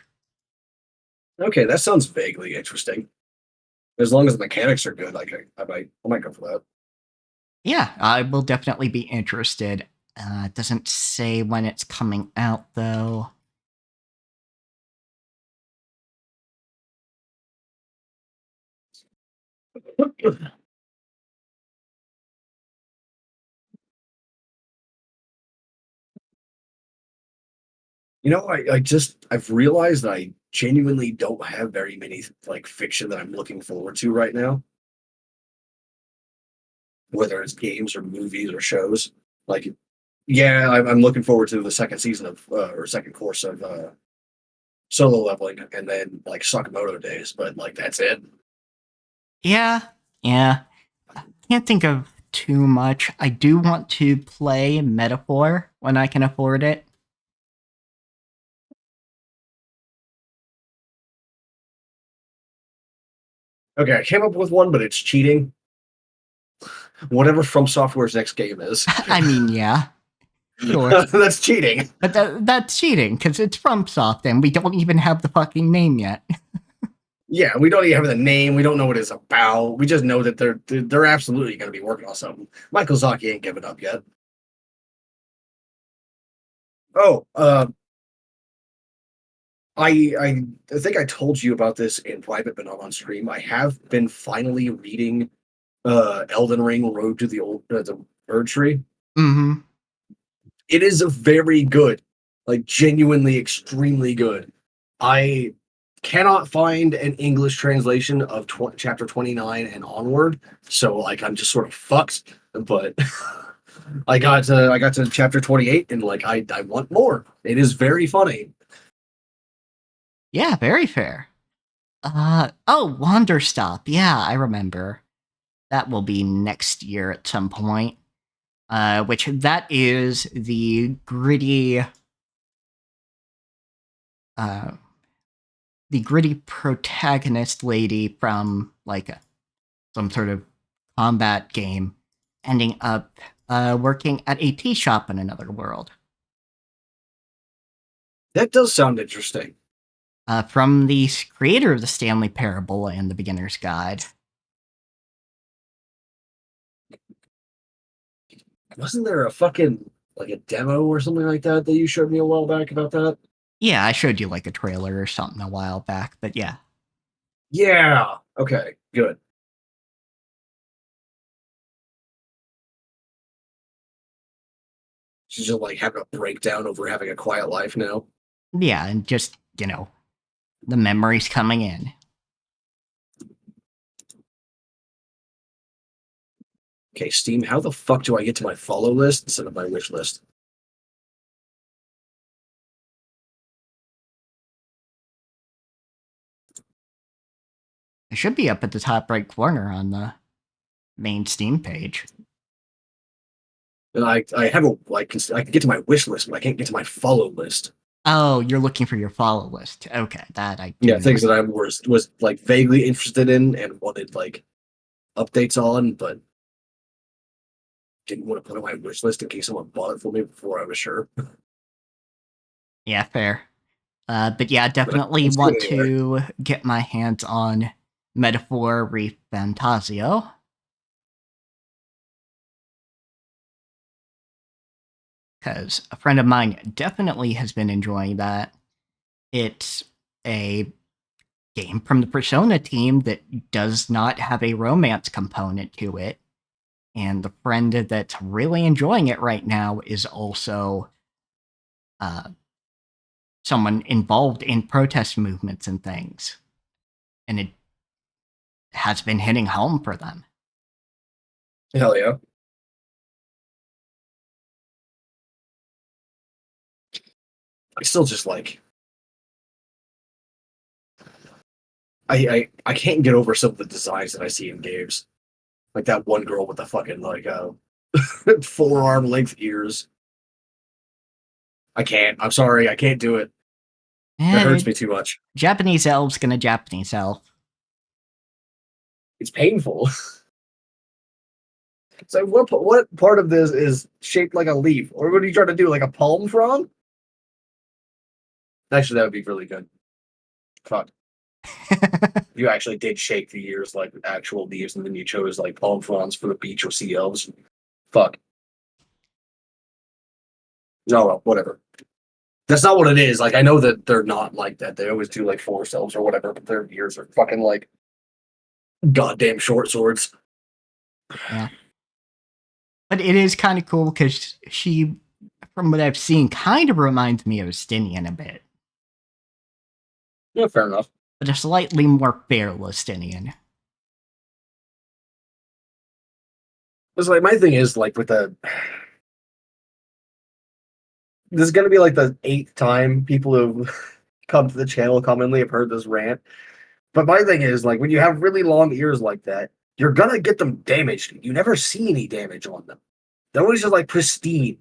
Okay, that sounds vaguely interesting. As long as the mechanics are good, I might go for Yeah, I will definitely be interested. It doesn't say when it's coming out, though. that. You know, I've realized that I genuinely don't have very many like fiction that I'm looking forward to right now, whether it's games or movies or shows. Like, yeah, I'm looking forward to the second season of or second course of Solo Leveling, and then like Sakamoto Days, but like that's it. Yeah, yeah. Can't think of too much. I do want to play Metaphor when I can afford it. Okay, I came up with one, but it's cheating. Whatever From Software's next game is, I mean, yeah, sure. that's cheating. But that's cheating, because it's from Soft and we don't even have the fucking name yet. Yeah, we don't even have the name. We don't know what it's about. We just know that they're absolutely going to be working on something. Michael Zaki ain't giving up yet. Oh, I think I told you about this in private, but not on stream. I have been finally reading Elden Ring: Road to the Erd Tree. Mm-hmm. It is a very good, like genuinely extremely good. I cannot find an English translation of chapter 29 and onward, so like I'm just sort of fucked. But I got to chapter 28, and like I want more. It is very funny. Yeah, very fair. Oh, Wanderstop. Yeah, I remember. That will be next year at some point. Which that is uh, the gritty protagonist lady from like some sort of combat game, ending up working at a tea shop in another world. That does sound interesting. From the creator of the Stanley Parable and the Beginner's Guide. Wasn't there a fucking like a demo or something like that you showed me a while back about that? Yeah, I showed you like a trailer or something a while back, but yeah. Yeah. Okay. Good. She's just like having a breakdown over having a quiet life now. Yeah, and just, the memories coming in. Okay, Steam, how the fuck do I get to my follow list instead of my wish list? It should be up at the top right corner on the main Steam page. And I have a I can get to my wish list, but I can't get to my follow list. Oh, you're looking for your follow list. Okay, that I do Yeah, things not. that I was like vaguely interested in and wanted like updates on, but didn't want to put on my wish list in case someone bought it for me before I was sure. Yeah, fair. But yeah, But definitely let's do want it anyway. to get my hands on Metaphor Re Fantasio. Because a friend of mine definitely has been enjoying that. It's a game from the Persona team that does not have a romance component to it. And the friend that's really enjoying it right now is also someone involved in protest movements and things. And it has been hitting home for them. Hell yeah. I still just like I can't get over some of the designs that I see in games. Like that one girl with the fucking like forearm length ears. I can't. I'm sorry, I can't do it. It hurts Eh, me too much. Japanese elf's gonna Japanese elf. It's painful. So what part of this is shaped like a leaf? Or what are you trying to do? Like a palm frond? Actually, that would be really good. Fuck. You actually did shake the ears like actual leaves, and then you chose like palm fronds for the beach or sea elves. Fuck. No, well, whatever. That's not what it is. Like I know that they're not like that. They always do like forest elves or whatever, but their ears are fucking like goddamn short swords. Yeah. But it is kind of cool because she, from what I've seen, kind of reminds me of Stinian a bit. Yeah, fair enough. But a slightly more fearless Stinian. It's like my thing is like with the this is gonna be like the eighth time people who come to the channel commonly have heard this rant. But my thing is like when you have really long ears like that, you're gonna get them damaged. You never see any damage on them. They're always just like pristine.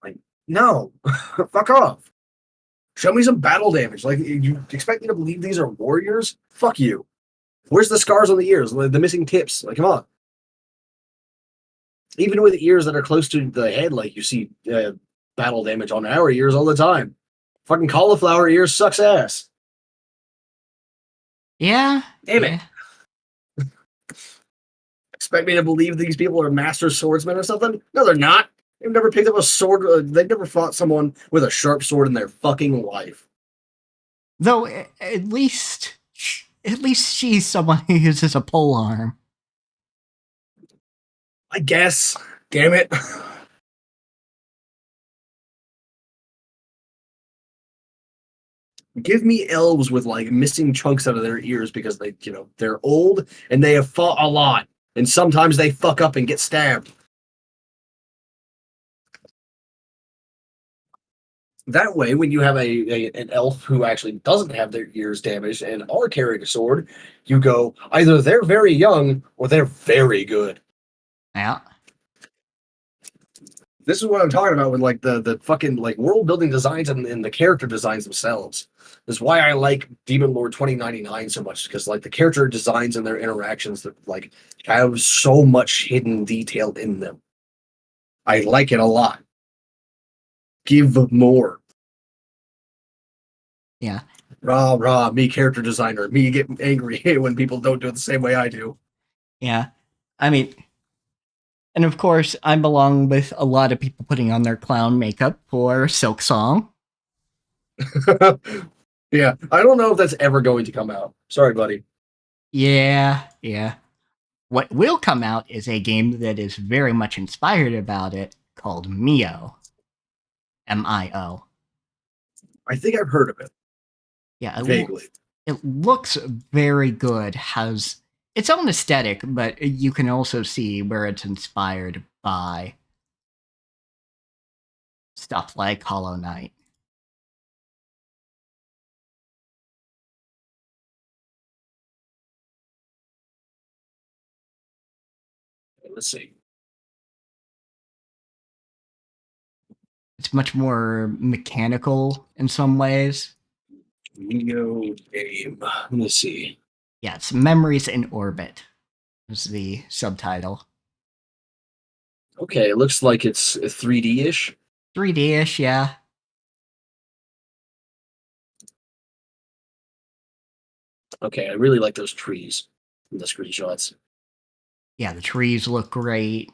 Like, no, fuck off. Show me some battle damage. Like, you expect me to believe these are warriors? Fuck you. Where's the scars on the ears? The missing tips? Like, come on. Even with ears that are close to the head, like you see battle damage on our ears all the time. Fucking cauliflower ears sucks ass. Yeah. Damn it. Yeah. Expect me to believe these people are master swordsmen or something? No, they're not. They've never picked up a sword. They've never fought someone with a sharp sword in their fucking life. Though, at least she's someone who uses a pole arm. I guess. Damn it. Give me elves with like missing chunks out of their ears because they're old and they have fought a lot. And sometimes they fuck up and get stabbed. That way, when you have an elf who actually doesn't have their ears damaged and are carrying a sword, you go either they're very young or they're very good. Yeah. This is what I'm talking about with like the fucking like world building designs and the character designs themselves. This is why I like Demon Lord 2099 so much, because like the character designs and their interactions that like have so much hidden detail in them. I like it a lot. Give more. Yeah. Rah rah, me character designer, me getting angry when people don't do it the same way I do. Yeah. I mean, and of course, I belong with a lot of people putting on their clown makeup for Silk Song. Yeah, I don't know if that's ever going to come out. Sorry, buddy. Yeah. What will come out is a game that is very much inspired about it called Mio. Mio. I think I've heard of it Yeah, vaguely. it looks very good, has its own aesthetic, but you can also see where it's inspired by stuff like Hollow Knight. Let's see. It's much more mechanical in some ways. Neo game. Let me see. Yeah, it's Memories in Orbit is the subtitle. Okay, it looks like it's 3D ish. 3D-ish, yeah. Okay, I really like those trees in the screenshots. Yeah, the trees look great.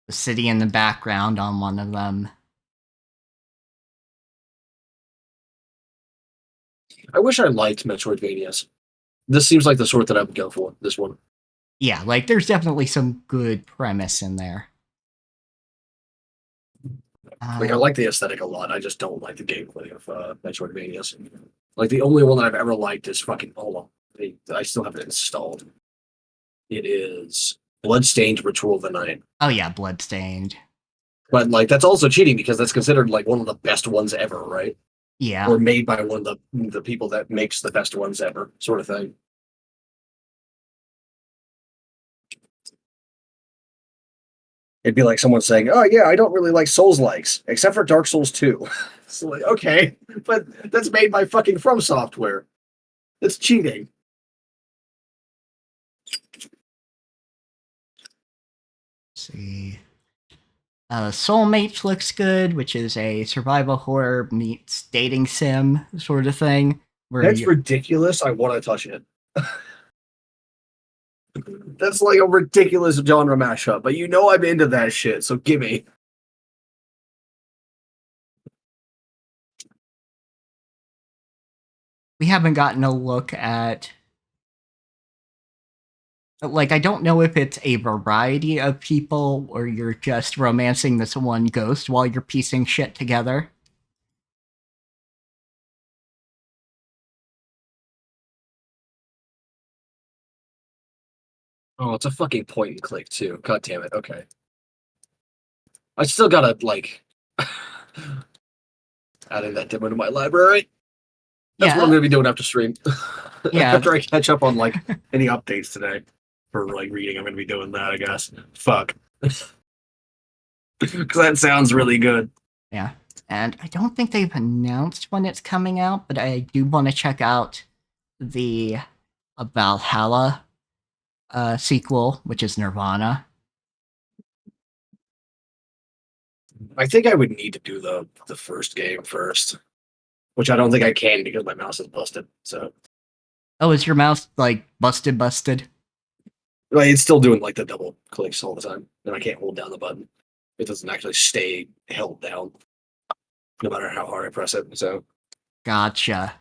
The city in the background on one of them. I wish I liked Metroidvanias. This seems like the sort that I would go for. This one. Yeah, like there's definitely some good premise in there. Like I like the aesthetic a lot. I just don't like the gameplay of Metroidvanias. Like the only one that I've ever liked is fucking Olo. I still have it installed. It is Bloodstained Ritual of the Night. Oh yeah, Bloodstained. But like that's also cheating because that's considered like one of the best ones ever, right? Yeah. Or made by one of the people that makes the best ones ever, sort of thing. It'd be like someone saying, "Oh yeah, I don't really like Souls likes, except for Dark Souls 2." So like, okay, but that's made by fucking From Software. It's cheating. Let's see. Soulmates looks good, which is a survival horror meets dating sim sort of thing. Where That's you, ridiculous. I want to touch it. That's like a ridiculous genre mashup, but you know I'm into that shit, so gimme. we haven't gotten a look at. Like, I don't know if it's a variety of people or you're just romancing this one ghost while you're piecing shit together. Oh, it's a fucking point and click too. God damn it. Okay. I still gotta like adding that demo to my library. That's what I'm Yeah, gonna be doing after stream. yeah. After I catch up on like any updates today for like reading, I'm gonna be doing that, I guess. Fuck. Because that sounds really good. Yeah. And I don't think they've announced when it's coming out, but I do want to check out the Valhalla sequel, which is Nirvana. I think I would need to do the first game first, which I don't think I can because my mouse is busted. So Oh, is your mouse like busted? like, it's still doing like the double clicks all the time, and I can't hold down the button. It doesn't actually stay held down, no matter how hard I press it. So Gotcha.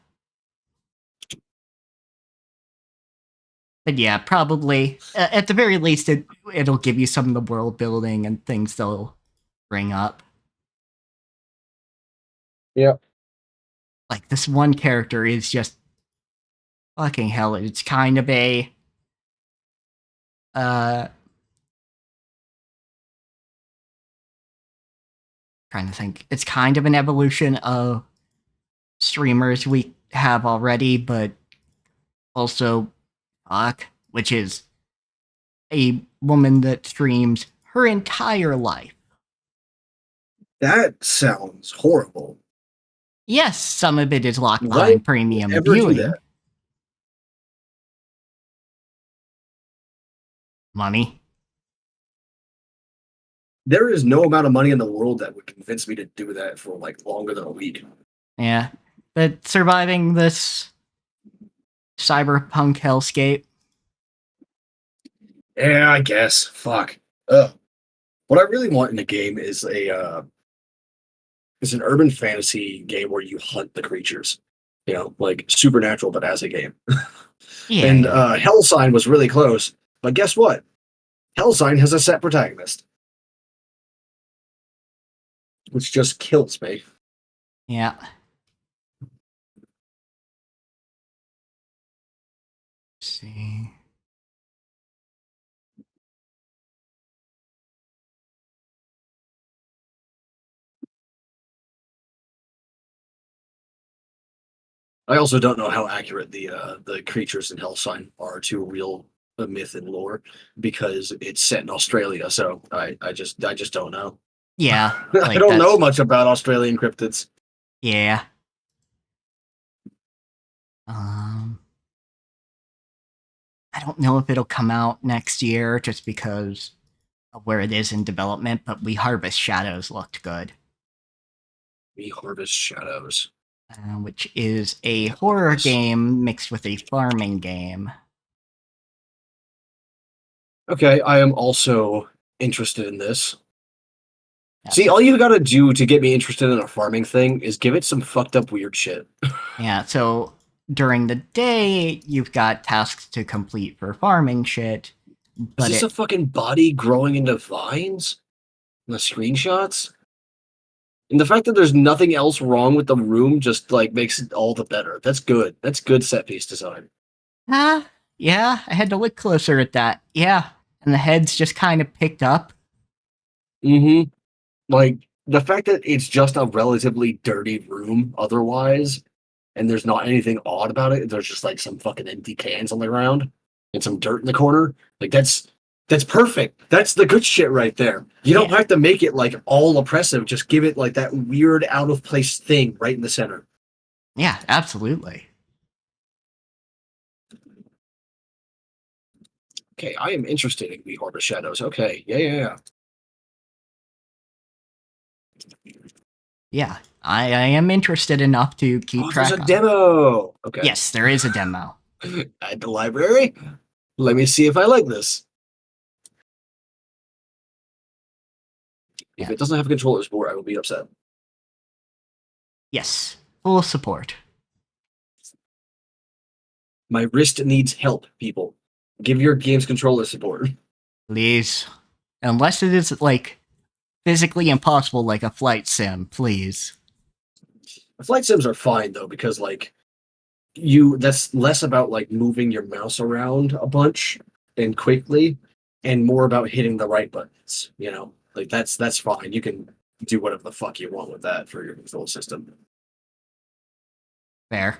But yeah, probably at the very least, it'll give you some of the world building and things they'll bring up. yeah, Like this one character is just fucking hell. It's kind of a uh trying to think. It's kind of an evolution of streamers we have already, but also fuck, which is a woman that streams her entire life. that sounds horrible. Yes, some of it is locked Why behind would premium you ever do viewing. that? Money. There is no amount of money in the world that would convince me to do that for like longer than a week. Yeah. But surviving this cyberpunk hellscape. Yeah, I guess. Fuck. Ugh. What I really want in a game is an urban fantasy game where you hunt the creatures. You know, like Supernatural, but as a game. Yeah, And yeah. Hellsign was really close, but guess what? Hellsign has a set protagonist, which just kills me. Yeah. Let's see. I also don't know how accurate the creatures in Hellsign are to real myth and lore because it's set in Australia. So I just don't know. Yeah, I like don't know that's much about Australian cryptids. yeah. Um I don't know if it'll come out next year just because of where it is in development, but We Harvest Shadows looked good. We harvest shadows. Which is a horror Yes. game mixed with a farming game. Okay, I am also interested in this. Yeah, See, so, all you gotta do to get me interested in a farming thing is give it some fucked up weird shit. yeah, so during the day, you've got tasks to complete for farming shit, Is but this a it, fucking body growing into vines in the screenshots? And the fact that there's nothing else wrong with the room just like makes it all the better. That's good. That's good set piece design. yeah, I had to look closer at that. Yeah, and the head's just kind of picked up. Mm-hmm. Like the fact that it's just a relatively dirty room otherwise, and there's not anything odd about it. There's just like some fucking empty cans on the ground and some dirt in the corner. Like that's perfect. That's the good shit right there. You don't Yeah, have to make it like all oppressive. Just give it like that weird out of place thing right in the center. yeah, absolutely. Okay, I am interested in We Harbor Shadows. Okay, yeah. Yeah, I am interested enough to keep Oh, there's a track on. demo. Okay. Yes, there is a demo. At the library. Let me see if I like this. If Yeah, it doesn't have a controller support, I will be upset. yes, full support. My wrist needs help, people. Give your game's controller support. Please. Unless it is, like, physically impossible like a flight sim, please. Flight sims are fine though, because like you that's less about like moving your mouse around a bunch and quickly and more about hitting the right buttons, you know? Like that's fine. You can do whatever the fuck you want with that for your control system. Fair.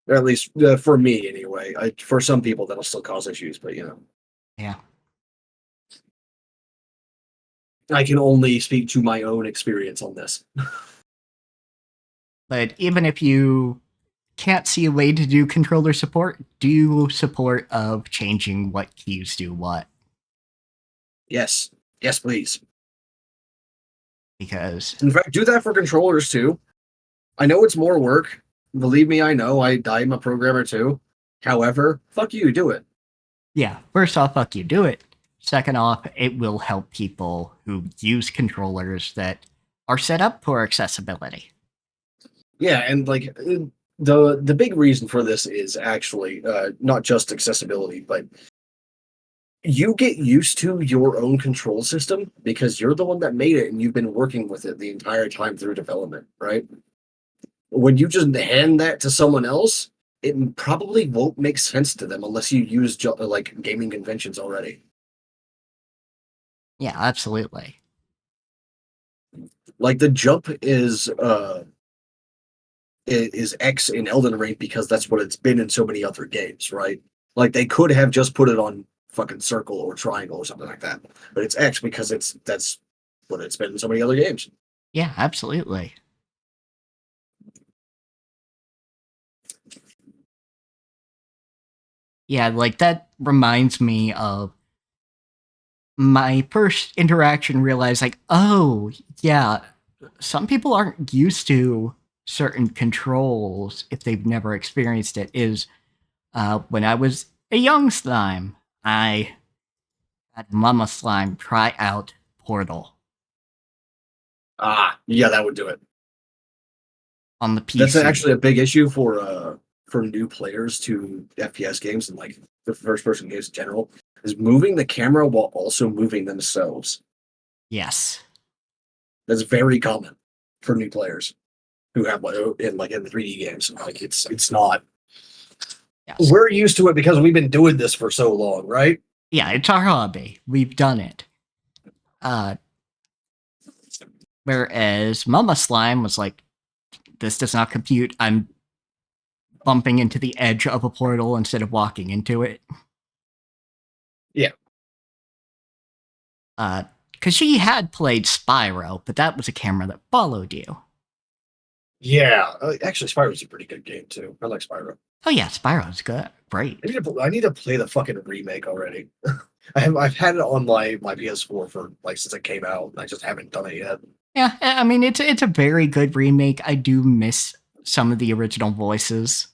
Or at least for me anyway. For some people that'll still cause issues, but you know. Yeah. I can only speak to my own experience on this. But even if you can't see a way to do controller support, do support of changing what keys do what. Yes. Yes, please. Because, In fact, do that for controllers too. I know it's more work. Believe me, I know. I'm a programmer too. However, fuck you, do it. yeah, first off, fuck you, do it. Second off, it will help people who use controllers that are set up for accessibility. Yeah, and like the big reason for this is actually not just accessibility, but you get used to your own control system because you're the one that made it and you've been working with it the entire time through development, right? When you just hand that to someone else, it probably won't make sense to them unless you use like gaming conventions already. Yeah, absolutely. Like the jump is X in Elden Ring because that's what it's been in so many other games, right? Like they could have just put it on fucking circle or triangle or something like that, but it's X because that's what it's been in so many other games. Yeah, absolutely. Yeah, like that reminds me of my first interaction realized like, oh, yeah, some people aren't used to certain controls if they've never experienced it is when I was a young slime, I had Mama Slime try out Portal Yeah, that would do it. on the PC. That's actually a big issue for new players to FPS games and like the first person games in general, is moving the camera while also moving themselves. Yes. That's very common for new players who have in the 3D games. Like it's not. Yes. We're used to it because we've been doing this for so long, right? Yeah, it's our hobby. We've done it. Whereas Mama Slime was like, this does not compute. I'm bumping into the edge of a portal instead of walking into it. Yeah. Because she had played Spyro, but that was a camera that followed you. Yeah. Actually, Spyro's a pretty good game too. I like Spyro. Oh yeah, Spyro's good. Great. I need to play the fucking remake already. I've had it on my PS4 for like since it came out. I just haven't done it yet. Yeah, I mean it's a very good remake. I do miss some of the original voices.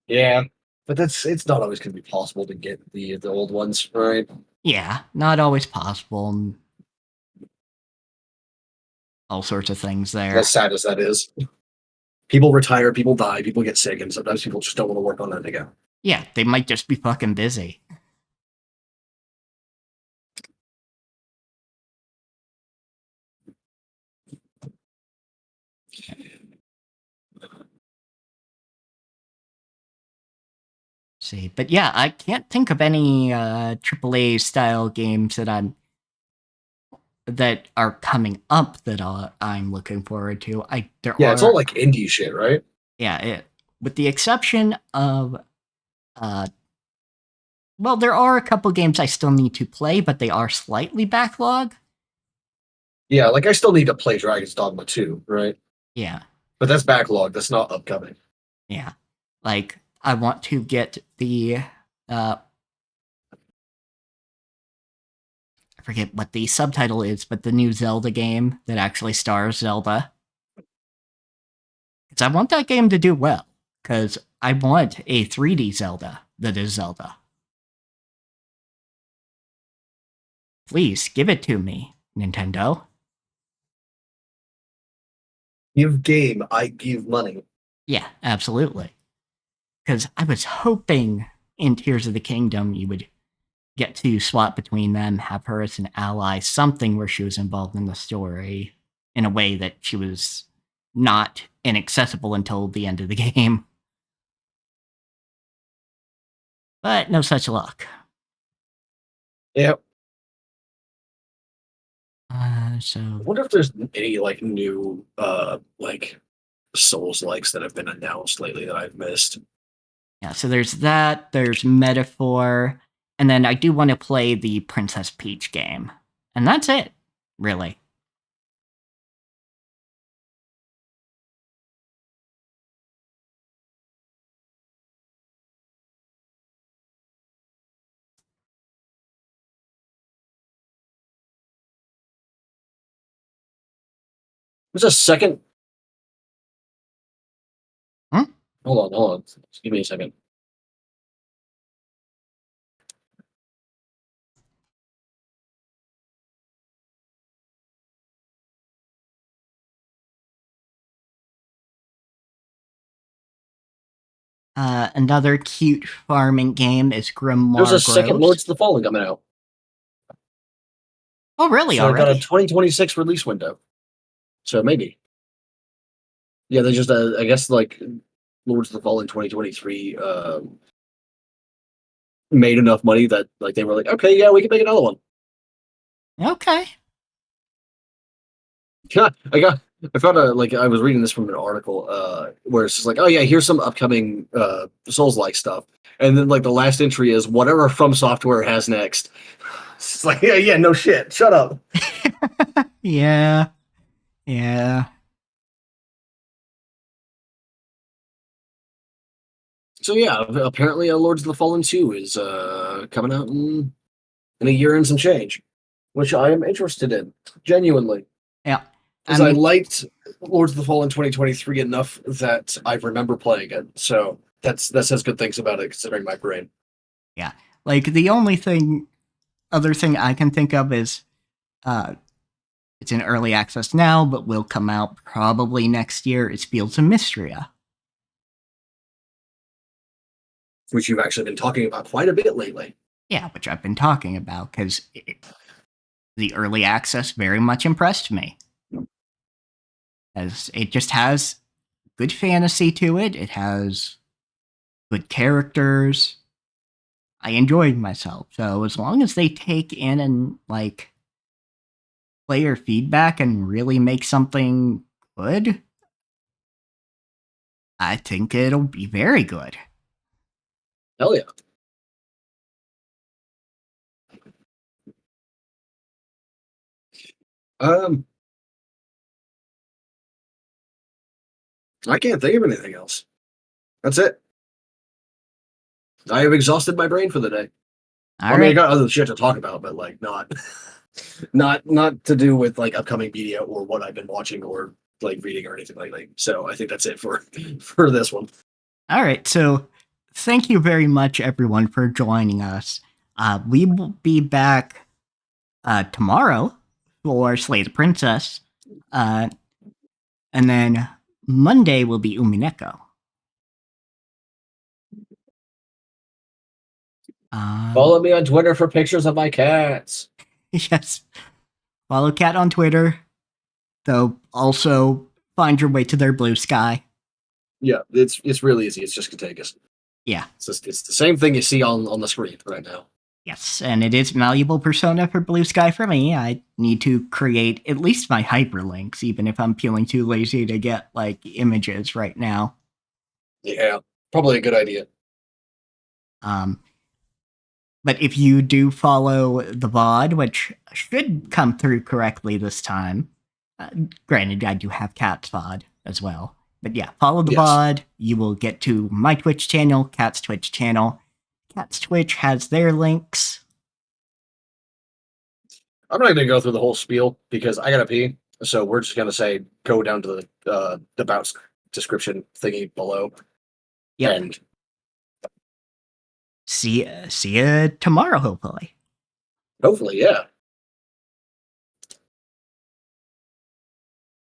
Yeah, but it's not always going to be possible to get the old ones, right? Yeah, not always possible. And all sorts of things there. As sad as that is. People retire, people die, people get sick, and sometimes people just don't want to work on that again. Yeah, they might just be fucking busy. See, but yeah, I can't think of any AAA style games that are coming up that I'm looking forward to. It's all like indie shit, right? Yeah, with the exception of well, there are a couple games I still need to play, but they are slightly backlog. Yeah, like I still need to play Dragon's Dogma 2, right? Yeah. But that's backlog. That's not upcoming. Yeah. Like, I want to get the I forget what the subtitle is, but the new Zelda game that actually stars Zelda. Because I want that game to do well. Because I want a 3D Zelda that is Zelda. Please, give it to me, Nintendo. Give game, I give money. Yeah, absolutely. Because I was hoping in Tears of the Kingdom you would get to swap between them, have her as an ally, something where she was involved in the story in a way that she was not inaccessible until the end of the game. But no such luck. Yep. So I wonder if there's any like new like Souls likes that have been announced lately that I've missed. yeah, so there's that, there's Metaphor, and then I do want to play the Princess Peach game. And that's it, really. There's a second. Hmm? Hold on. Just give me a second. Another cute farming game is Grimoire There's a Groves. second Lords of the Fallen coming out. Oh, really? So I got a Already? 2026 release window. So maybe. Yeah, they just I guess like Lords of the Fallen 2023 made enough money that like they were like, okay, yeah, we can make another one. Okay. Yeah, I found I was reading this from an article where it's just like, oh yeah, here's some upcoming Souls like stuff, and then like the last entry is whatever From Software has next. It's like yeah, no shit, shut up. Yeah. So yeah, apparently Lords of the Fallen 2 is coming out in a year and some change, which I am interested in, genuinely. Yeah. Because I liked Lords of the Fallen 2023 enough that I remember playing it. So that says good things about it, considering my brain. Yeah. Like, the only other thing I can think of is it's in early access now, but will come out probably next year. It's Fields of Mystria. Which you've actually been talking about quite a bit lately. Yeah, which I've been talking about because the early access very much impressed me. As it just has good fantasy to it. It has good characters. I enjoyed myself. So as long as they take in and like player feedback and really make something good, I think it'll be very good. Hell yeah. I can't think of anything else. That's it. I have exhausted my brain for the day. All I mean, I right. got other shit to talk about, but like not to do with like upcoming media or what I've been watching or like reading or anything like that. So I think that's it for this one. All right. So thank you very much, everyone, for joining us. We will be back tomorrow for Slay the Princess. And then Monday will be Umineko. Follow me on Twitter for pictures of my cats. Yes. Follow Cat on Twitter. Though also find your way to their blue sky. Yeah, it's really easy. It's just contagious. Yeah. It's the same thing you see on the screen right now. Yes, and it is malleable persona for blue sky for me. I need to create at least my hyperlinks, even if I'm feeling too lazy to get like images right now. Yeah, probably a good idea. But if you do follow the VOD, which should come through correctly this time, granted, I do have Cat's VOD as well. But yeah, follow the VOD. You will get to my Twitch channel, Cat's Twitch channel. Cat's Twitch has their links. I'm not going to go through the whole spiel because I got to pee. So we're just going to say go down to the about description thingy below. Yep. And see you tomorrow, hopefully. Hopefully, yeah.